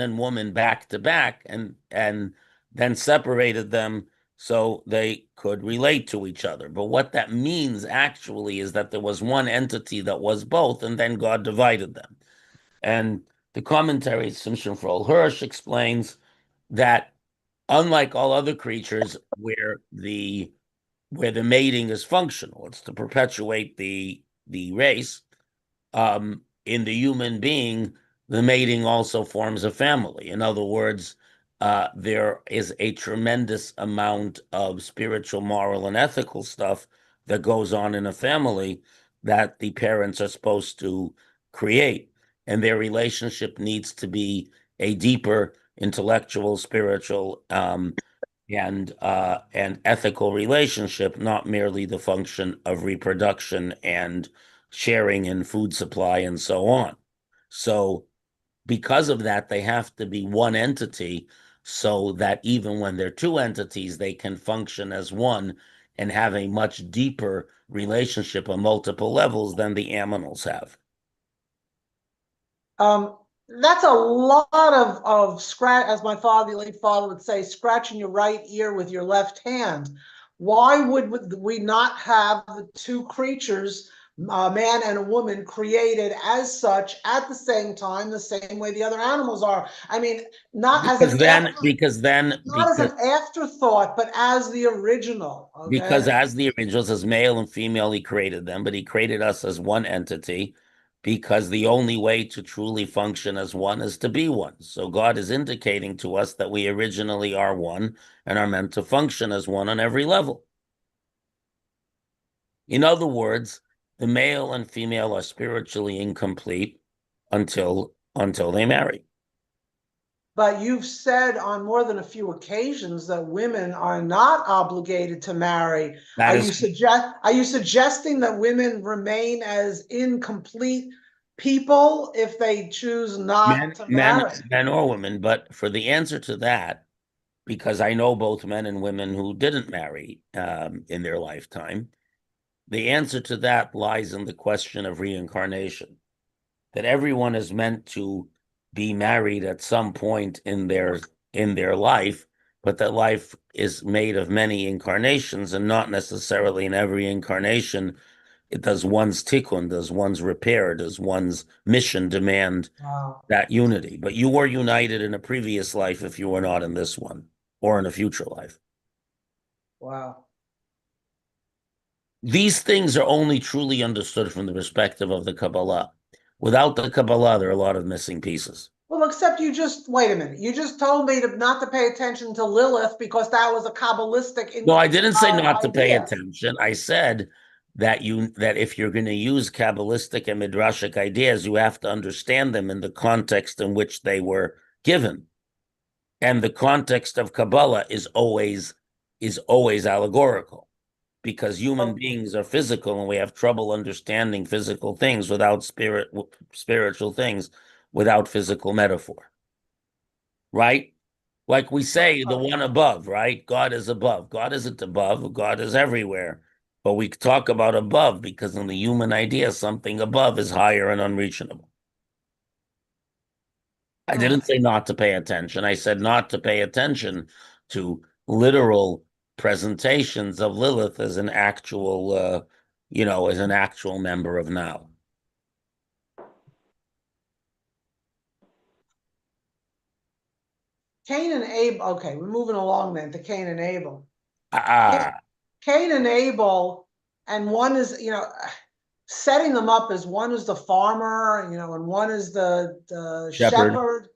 and woman back to back and then separated them so they could relate to each other. But what that means actually is that there was one entity that was both, and then God divided them. And the commentary, Simshon Frol Hirsch, explains that unlike all other creatures where the mating is functional, it's to perpetuate the race. In the human being, the mating also forms a family. In other words, there is a tremendous amount of spiritual, moral, and ethical stuff that goes on in a family that the parents are supposed to create, and their relationship needs to be a deeper intellectual, spiritual, and ethical relationship, not merely the function of reproduction and sharing in food supply and so on. So because of that, they have to be one entity so that even when they're two entities, they can function as one and have a much deeper relationship on multiple levels than the aminals have. That's a lot of scratch, as my father, late father would say, scratching your right ear with your left hand. Why would we not have the two creatures, a man and a woman, created as such at the same time, the same way the other animals are? I mean, not as an not as an afterthought, but as the original. Because Okay. as the originals, as male and female, he created them, but he created us as one entity because the only way to truly function as one is to be one. So God is indicating to us that we originally are one and are meant to function as one on every level. In other words, the male and female are spiritually incomplete until they marry. But you've said on more than a few occasions that women are not obligated to marry. That Are you suggesting that women remain as incomplete people if they choose not to marry? men or women. But for the answer to that, because I know both men and women who didn't marry in their lifetime, the answer to that lies in the question of reincarnation. That everyone is meant to be married at some point in their life, but that life is made of many incarnations, and not necessarily in every incarnation it does one's tikkun, does one's repair, does one's mission demand Wow. that unity. But you were united in a previous life if you were not in this one, or in a future life. Wow. These things are only truly understood from the perspective of the Kabbalah. Without the Kabbalah, there are a lot of missing pieces. Well, except you just, wait a minute. You just told me not to pay attention to Lilith because that was a Kabbalistic No, I didn't say not to pay idea. attention. I said that if you're going to use Kabbalistic and Midrashic ideas, you have to understand them in the context in which they were given. And the context of Kabbalah is always allegorical, because human beings are physical and we have trouble understanding physical things without spiritual things, without physical metaphor. Right? Like we say, the one above, right? God is above. God isn't above. God is everywhere. But we talk about above because in the human idea, something above is higher and unreachable. I didn't say not to pay attention. I said not to pay attention to literal presentations of Lilith as an actual, as an actual member of now. Cain and Abel. Okay, we're moving along then to Cain and Abel. Ah, Cain and Abel, and one is, setting them up as one is the farmer, and one is the shepherd. shepherd.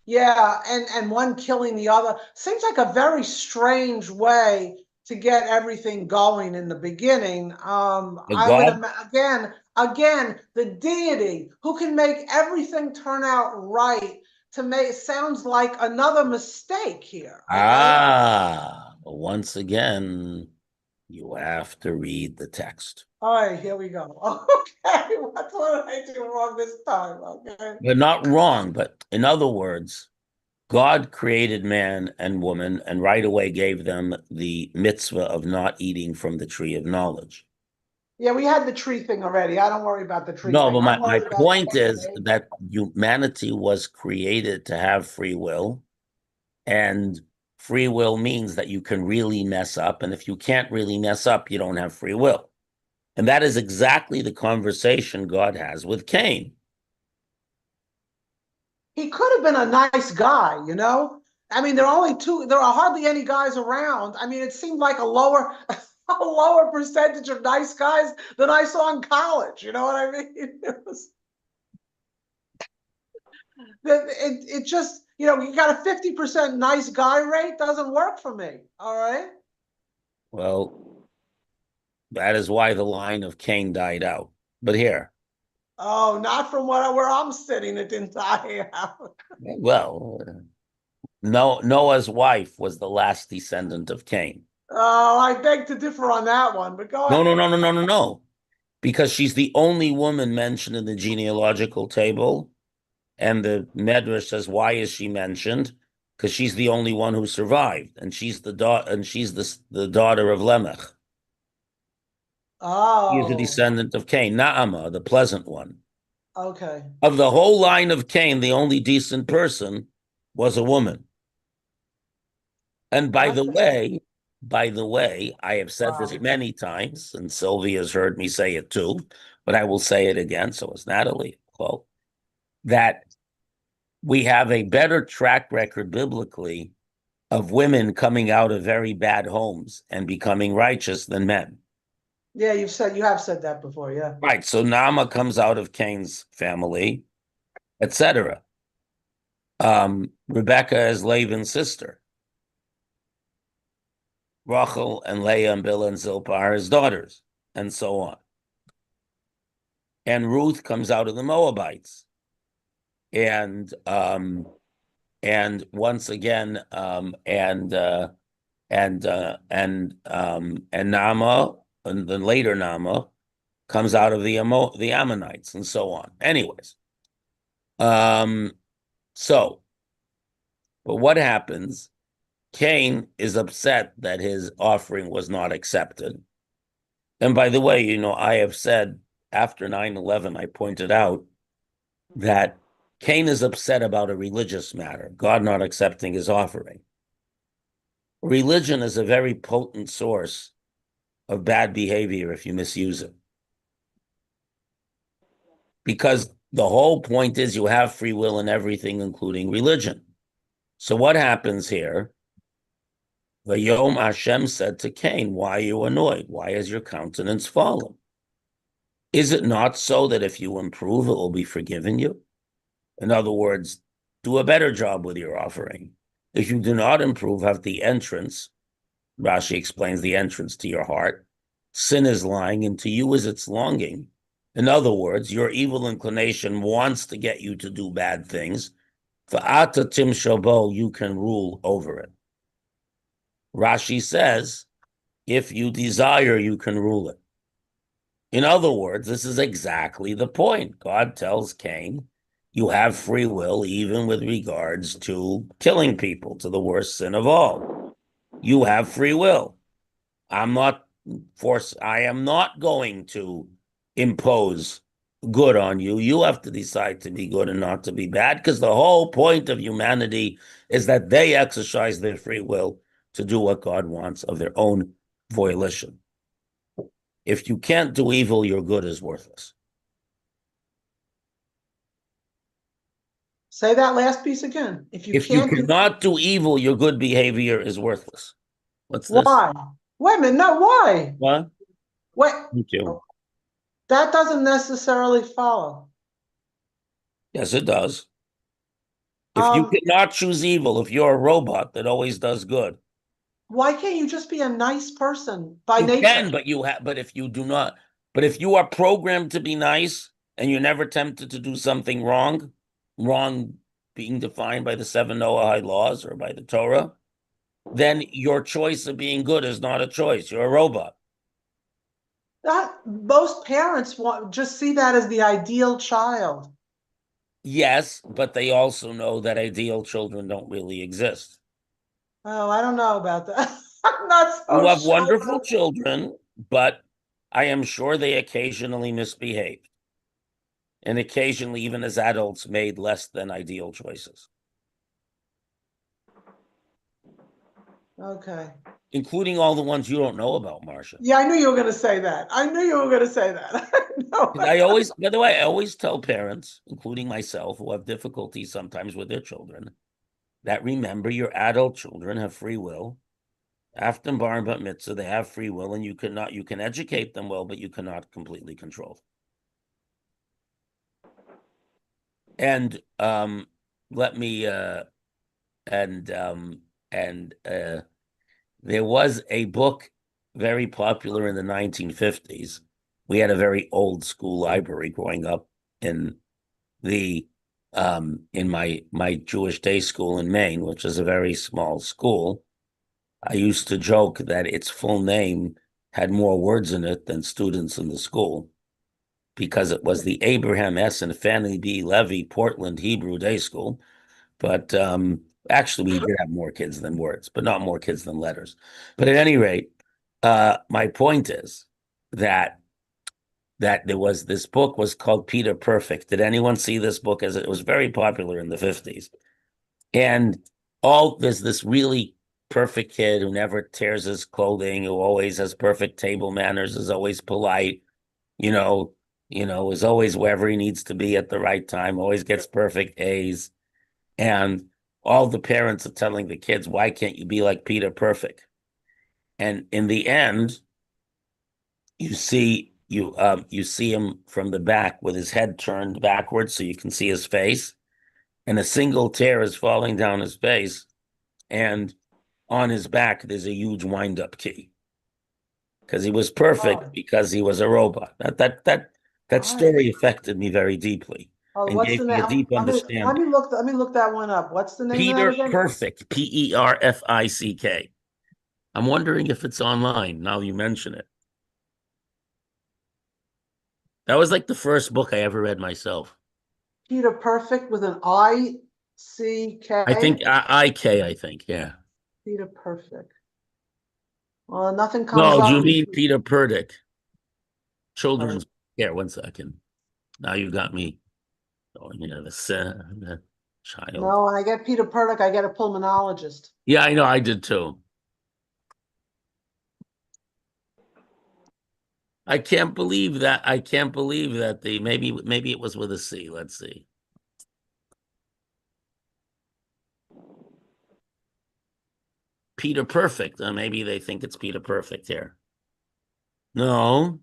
Yeah, and one killing the other. Seems like a very strange way to get everything going in the beginning. The I would God, again, the deity who can make everything turn out right to make sounds like another mistake here. Okay. once again, you have to read the text. All right, here we go. Okay, what did I do wrong this time? Okay. You're not wrong, but in other words, God created man and woman and right away gave them the mitzvah of not eating from the tree of knowledge. Yeah, we had the tree thing already. I don't worry about the tree No, thing. but I'm my worried about point Cain and is Abel. that humanity was created to have free will, and free will means that you can really mess up. And if you can't really mess up, you don't have free will. And that is exactly the conversation God has with Cain. He could have been a nice guy. I mean, there are hardly any guys around. I mean, it seemed like a lower a lower percentage of nice guys than I saw in college. You know what I mean? It just, you got a 50% nice guy rate, doesn't work for me. All right. Well, that is why the line of Cain died out. But here, Oh, not from where I'm sitting, it didn't die out. well, Noah's wife was the last descendant of Cain. Oh, I beg to differ on that one, but go No, no, ahead. no, no, no, no, no. Because she's the only woman mentioned in the genealogical table. And the Medrash says, why is she mentioned? Because she's the only one who survived, and she's the daughter, and she's the daughter of Lemech. He is a Oh, descendant of Cain, Naamah, the pleasant one. okay. Of the whole line of Cain, the only decent person was a woman. And Not the, by the way, I have said this wow. many times, and Sylvia's heard me say it too, but I will say it again. So it's Natalie, quote, that we have a better track record biblically of women coming out of very bad homes and becoming righteous than men. Yeah, you have said that before, yeah. Right. So Nama comes out of Cain's family, etc. Rebecca is Laban's sister. Rachel and Leah and Bilhah and Zilpah are his daughters, and so on. And Ruth comes out of the Moabites. And once again, and Nama, and then later Nama comes out of the Ammonites, and so on. Anyways, so, but what happens? Cain is upset that his offering was not accepted. And by the way, I have said after 9/11, I pointed out that Cain is upset about a religious matter, God not accepting his offering. Religion is a very potent source of bad behavior if you misuse it. Because the whole point is you have free will in everything, including religion. So what happens here? Vayom Hashem said to Cain, why are you annoyed? Why has your countenance fallen? Is it not so that if you improve, it will be forgiven you? In other words, do a better job with your offering. If you do not improve, have the entrance, Rashi explains the entrance to your heart. Sin is lying, and to you is its longing. In other words, your evil inclination wants to get you to do bad things. For ata tim shabo, you can rule over it. Rashi says, if you desire, you can rule it. In other words, this is exactly the point. God tells Cain, you have free will, even with regards to killing people, to the worst sin of all. You have free will. I am not going to impose good on you. You have to decide to be good and not to be bad, because the whole point of humanity is that they exercise their free will to do what God wants of their own volition. If you can't do evil, your good is worthless. Say that last piece again. If you If you can't do, cannot do evil, your good behavior is worthless. What's this? why? Wait a minute, no, why? What? Wait, Thank you. that doesn't necessarily follow. Yes, it does. If you Um, cannot choose evil, if you're a robot that always does good, why can't you just be a nice person by you nature? can, but if you do not, but if you are programmed to be nice and you're never tempted to do something wrong, wrong being defined by the seven Noahide laws or by the Torah, then your choice of being good is not a choice. You're a robot. That most parents want just see that as the ideal child. Yes, but they also know that ideal children don't really exist. Oh, I don't know about that. I'm not You so have sure wonderful about that. children, but I am sure they occasionally misbehave. And occasionally, even as adults, made less than ideal choices, Okay. including all the ones you don't know about, Marcia. Yeah, I knew you were going to say that. I knew you were going to say that. No. And I always, by the way, I always tell parents, including myself, who have difficulty sometimes with their children, that remember your adult children have free will. After bar and bat mitzvah, they have free will, and you can educate them well, but you cannot completely control them. And let me and there was a book very popular in the 1950s. We had a very old school library growing up in the in my Jewish day school in Maine, which is a very small school. I used to joke that its full name had more words in it than students in the school because it was the Abraham S. and Fannie B. Levy Portland Hebrew Day School. But actually, we did have more kids than words, but not more kids than letters. But at any rate, my point is that there was this book was called Peter Perfect. Did anyone see this book? As it was very popular in the 50s, and there's this really perfect kid who never tears his clothing, who always has perfect table manners, is always polite, you know, is always wherever he needs to be at the right time, always gets perfect A's. And all the parents are telling the kids, why can't you be like Peter Perfect? And in the end, you see him from the back with his head turned backwards so you can see his face, and a single tear is falling down his face, and on his back there's a huge wind-up key because he was perfect Oh, because he was a robot. That I, story affected me very deeply oh, and what's gave the me name? a deep understanding. Let me look that one up. What's the name of that Peter again? Perfect, Perfick. I'm wondering if it's online now you mention it. That was like the first book I ever read myself. Peter Perfect with an I-C-K. I think IK, I think, yeah. Peter Perfect. Well, nothing comes No, do up. you mean Peter Purdick? Oh, Children's. Here, 1 second. Now you got me going into the child. no, when I get Peter Perfect, I get a pulmonologist. Yeah, I know, I did too. I can't believe that. I can't believe that maybe it was with a C. Let's see. Peter Perfect. Maybe they think it's Peter Perfect here. No.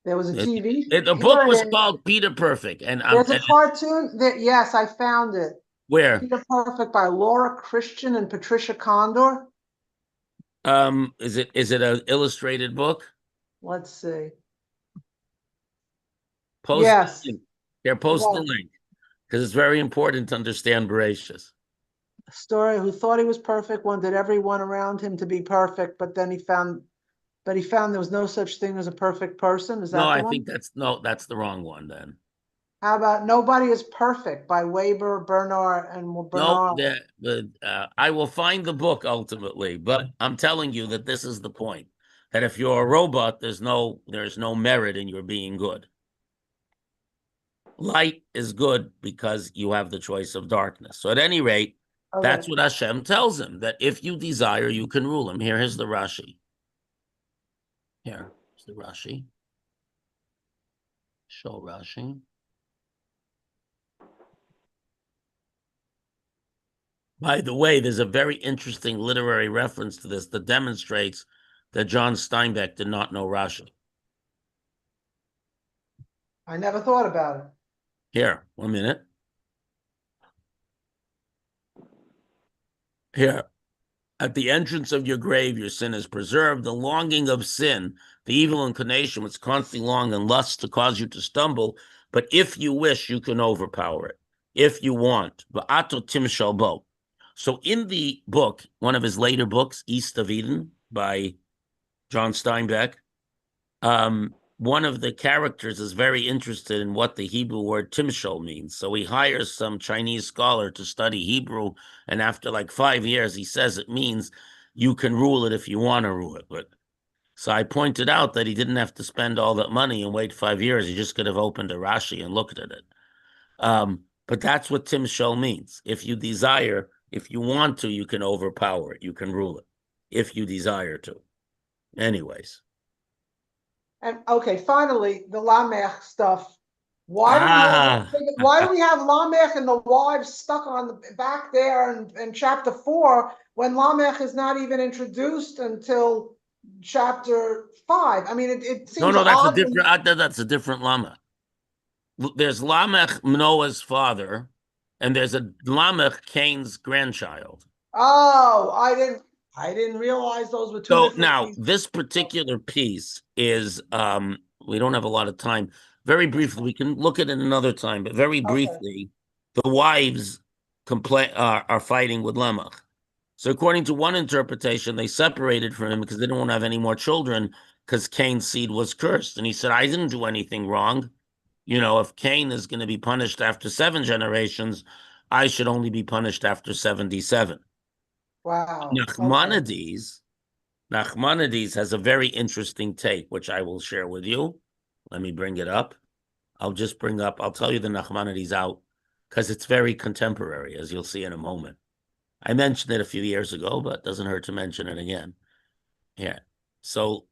There was a TV. The book Here was it is. called Peter Perfect, and There's a cartoon that, yes, I found it. where Peter Perfect by Laura Christian and Patricia Condor. is it an illustrated book? Let's see. Post the Yes. link. Here, post the Well, link because it's very important to understand Bereishit. story who thought he was perfect, wanted everyone around him to be perfect, but he found there was no such thing as a perfect person. Is No, that the I one? think that's the wrong one then. How about Nobody is Perfect by Weber, Bernard, and No, Bernard? I will find the book ultimately, but I'm telling you that this is the point. That if you're a robot, there's no merit in your being good. Light is good because you have the choice of darkness. So at any rate, that's Okay. what Hashem tells him, that if you desire, you can rule him. Here's the Rashi. Here's the Rashi. Show Rashi. By the way, there's a very interesting literary reference to this that demonstrates that John Steinbeck did not know Rashi. I never thought about it. Here, 1 minute. Here. At the entrance of your grave, your sin is preserved. The longing of sin, the evil inclination, which constantly long and lusts to cause you to stumble. But if you wish, you can overpower it. If you want. So in the book, one of his later books, East of Eden, by John Steinbeck, one of the characters is very interested in what the Hebrew word timshol means. So he hires some Chinese scholar to study Hebrew, and after like 5 years, he says it means you can rule it if you want to rule it. But so I pointed out that he didn't have to spend all that money and wait 5 years. He just could have opened a Rashi and looked at it. But that's what timshol means. If you desire, if you want to, you can overpower it. You can rule it if you desire to. Anyways. And okay, finally, the Lamech stuff. Why do we have Lamech and the wives stuck on the back there in chapter 4 when Lamech is not even introduced until chapter 5? I mean, it seems No, that's odd. that's a different Lamech. There's Lamech, Noah's father, and there's a Lamech, Cain's grandchild. Oh, I didn't realize those were two different Now, pieces. this particular piece is, we don't have a lot of time. Very briefly, we can look at it another time, but very briefly, the wives are fighting with Lamech. So according to one interpretation, they separated from him because they didn't want to have any more children because Cain's seed was cursed. And he said, I didn't do anything wrong. If Cain is going to be punished after 7 generations, I should only be punished after 77. Wow. Nachmanides has a very interesting take, which I will share with you. Let me bring it up. I'll tell you the Nachmanides out because it's very contemporary, as you'll see in a moment. I mentioned it a few years ago, but it doesn't hurt to mention it again. Yeah. So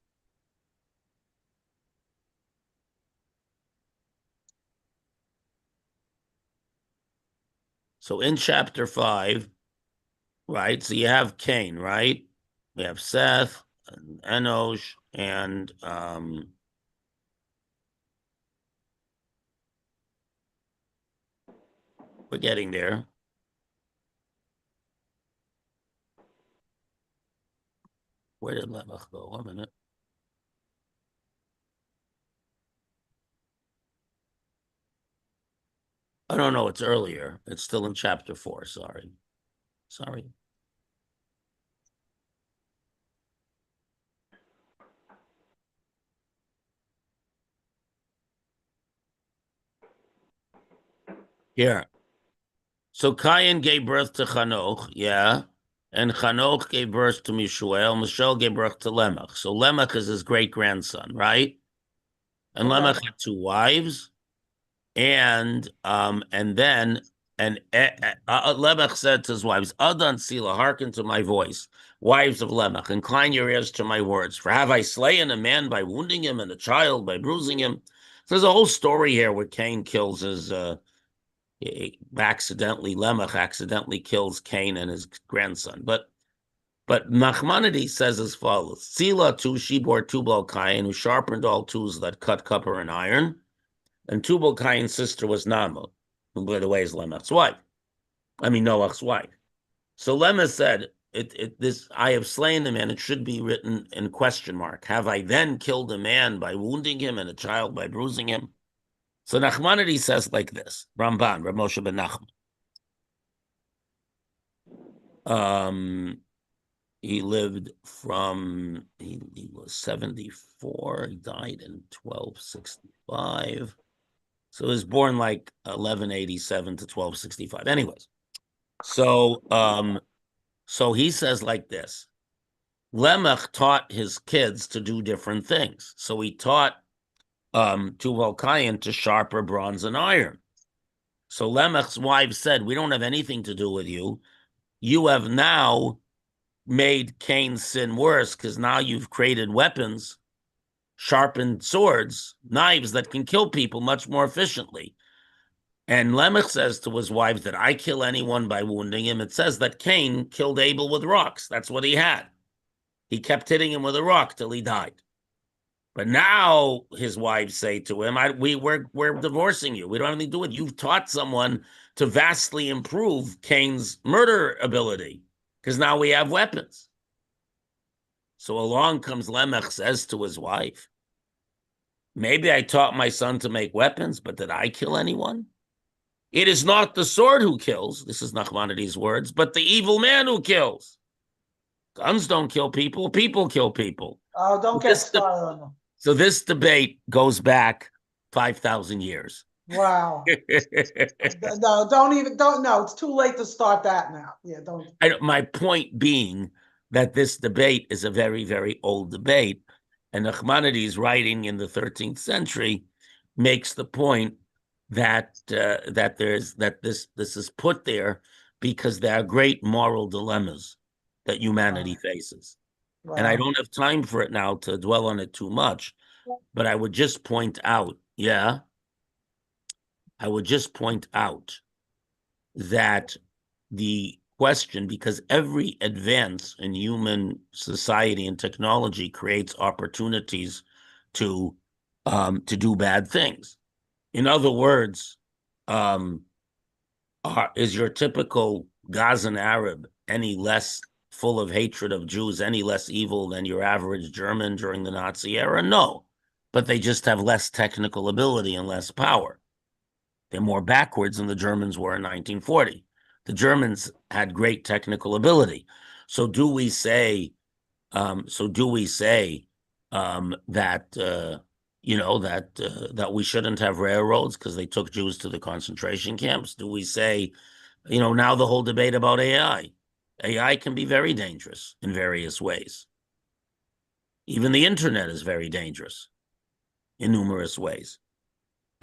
in chapter 5, right? So you have Cain, right? We have Seth and Enosh and we're getting there. Where did Lamech go? 1 minute. I don't know. It's earlier. It's still in chapter 4. Sorry. Here. So Cain gave birth to Chanoch, yeah. And Chanoch gave birth to Mishuel. Mishuel gave birth to Lamech. So Lamech is his great-grandson, right? And Lamech had 2 wives. And then Lamech said to his wives, Adan Sila, hearken to my voice, wives of Lamech, incline your ears to my words. For have I slain a man by wounding him, and a child by bruising him? So there's a whole story here where Cain kills his Lamech accidentally kills Cain and his grandson. But Nachmanides says as follows: Sila too, she bore Tubal Cain, who sharpened all tools that cut copper and iron. And Tubal Cain's sister was Nama, who, by the way, is Noach's wife. So Lemah said, I have slain the man. It should be written in question mark. Have I then killed a man by wounding him and a child by bruising him? So Nachmanides says like this, Ramban, Rav Moshe ben Nachman. He lived he was 74. He died in 1265. So he was born like 1187 to 1265. Anyways, so he says like this: Lemech taught his kids to do different things. So he taught Tuval Cain to sharper bronze and iron. So Lemech's wife said, "We don't have anything to do with you. You have now made Cain's sin worse because now you've created weapons, sharpened swords, knives that can kill people much more efficiently. And Lamech says to his wives, did I kill anyone by wounding him? It says that Cain killed Abel with rocks. That's what he had. He kept hitting him with a rock till he died. But now his wives say to him, we're divorcing you. We don't have anything to do with it. You've taught someone to vastly improve Cain's murder ability because now we have weapons. So along comes Lamech, says to his wife, maybe I taught my son to make weapons, but did I kill anyone? It is not the sword who kills, this is Nachmanides' words, but the evil man who kills. Guns don't kill people, people kill people. Oh, don't get started on them. So this debate goes back 5,000 years. Wow. No, no, it's too late to start that now. Yeah, don't. My point being that this debate is a very, very old debate. And Nachmanides, writing in the 13th century, makes the point that this is put there because there are great moral dilemmas that humanity faces. Wow. And I don't have time for it now to dwell on it too much, but I would just point out, that the question, because every advance in human society and technology creates opportunities to do bad things. In other words, is your typical Gazan Arab any less full of hatred of Jews, any less evil than your average German during the Nazi era? No, but they just have less technical ability and less power. They're more backwards than the Germans were in 1940. The Germans had great technical ability. So do we say that we shouldn't have railroads because they took Jews to the concentration camps? Do we say, now the whole debate about AI? AI can be very dangerous in various ways. Even the internet is very dangerous in numerous ways.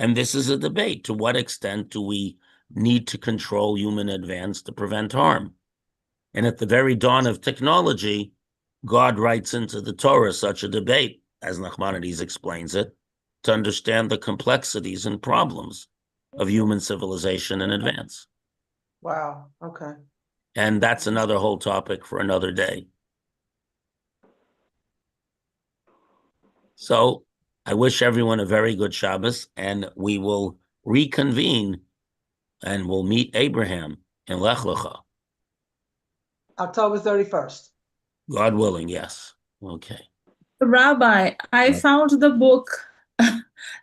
And this is a debate. To what extent do we need to control human advance to prevent harm? And at the very dawn of technology, God writes into the Torah such a debate, as Nachmanides explains it, to understand the complexities and problems of human civilization and advance. Wow. Okay. And that's another whole topic for another day. So I wish everyone a very good Shabbos, and we will reconvene and we'll meet Abraham in Lech Lecha. October 31st. God willing, yes. Okay. Rabbi, I found the book.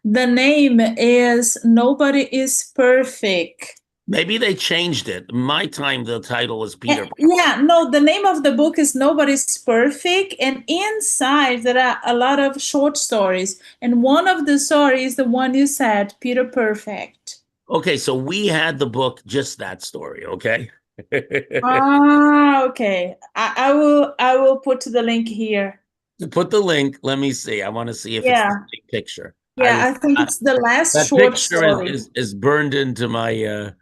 The name is Nobody is Perfect. Maybe they changed it. In my time, the title was Peter. Yeah, no, the name of the book is Nobody's Perfect. And inside, there are a lot of short stories. And one of the stories, the one you said, Peter Perfect. Okay, so we had the book, just that story, okay? Okay. I will put the link here. Put the link. Let me see. I want to see if it's the same picture. Yeah, I think it's the last that short picture story. is burned into my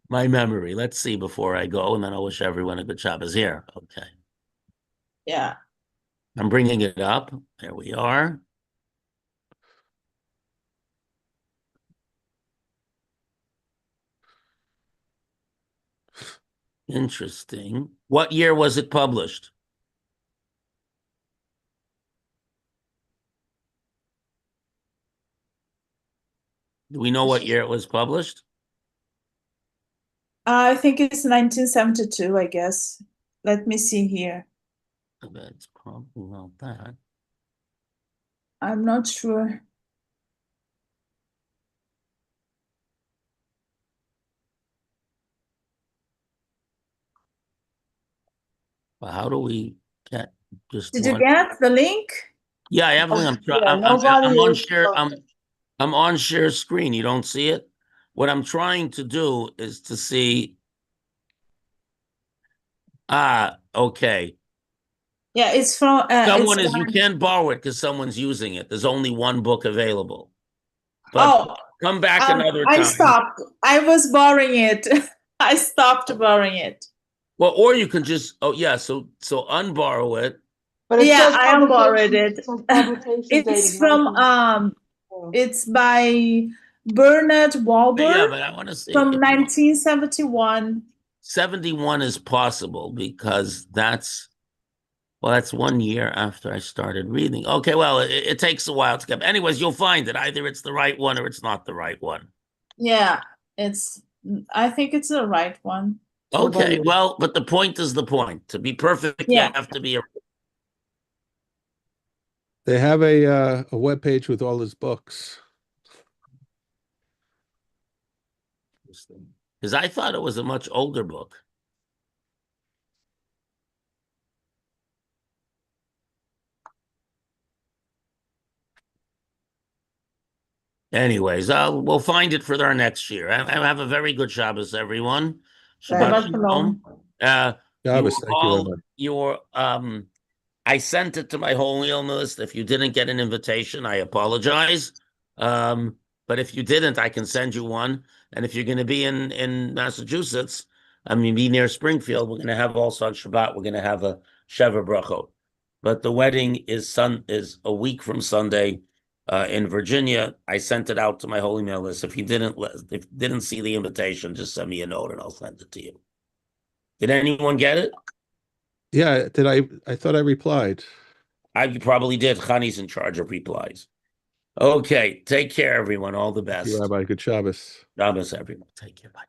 my memory. Let's see before I go, and then I'll wish everyone a good Shabbos here. Okay. Yeah. I'm bringing it up. There we are. Interesting. What year was it published? Do we know what year it was published? I think it's 1972, I guess. Let me see here. That's probably not that. I'm not sure. Well, how do we get just Did one? you get the link? Yeah, I have one. I'm on share. I'm on share screen. You don't see it? What I'm trying to do is to see. Okay. Yeah, it's from You can't borrow it because someone's using it. There's only one book available. But come back another time. I stopped. I was borrowing it. I stopped borrowing it. Well, or you can just so unborrow it. But it says I unborrowed it. It's from it's by Bernard Yeah, Wahlberg but I want to see from 1971. 71 is possible because that's 1 year after I started reading. Okay, well, it takes a while to get. Anyways, you'll find it. Either it's the right one or it's not the right one. Yeah, I think it's the right one. Okay, well, but the point is the point. To be perfect, you Yeah. have to be a. They have a web page with all his books. Because I thought it was a much older book. Anyways, we'll find it for our next year. Have a very good Shabbos, everyone. Shabbat Shabbat shalom. shalom. Shabbos, thank you very much. I sent it to my whole email list. If you didn't get an invitation, I apologize. But if you didn't, I can send you one. And if you're going to be in Massachusetts, be near Springfield, we're going to have also on Shabbat, we're going to have a Sheva Brachot. But the wedding is a week from Sunday in Virginia. I sent it out to my whole email list. If you didn't see the invitation, just send me a note and I'll send it to you. Did anyone get it? Yeah, I thought I replied. You probably did. Chani's in charge of replies. Okay, take care, everyone. All the Thank you, best. Rabbi. Good Shabbos. Shabbos, everyone. Take care. Bye.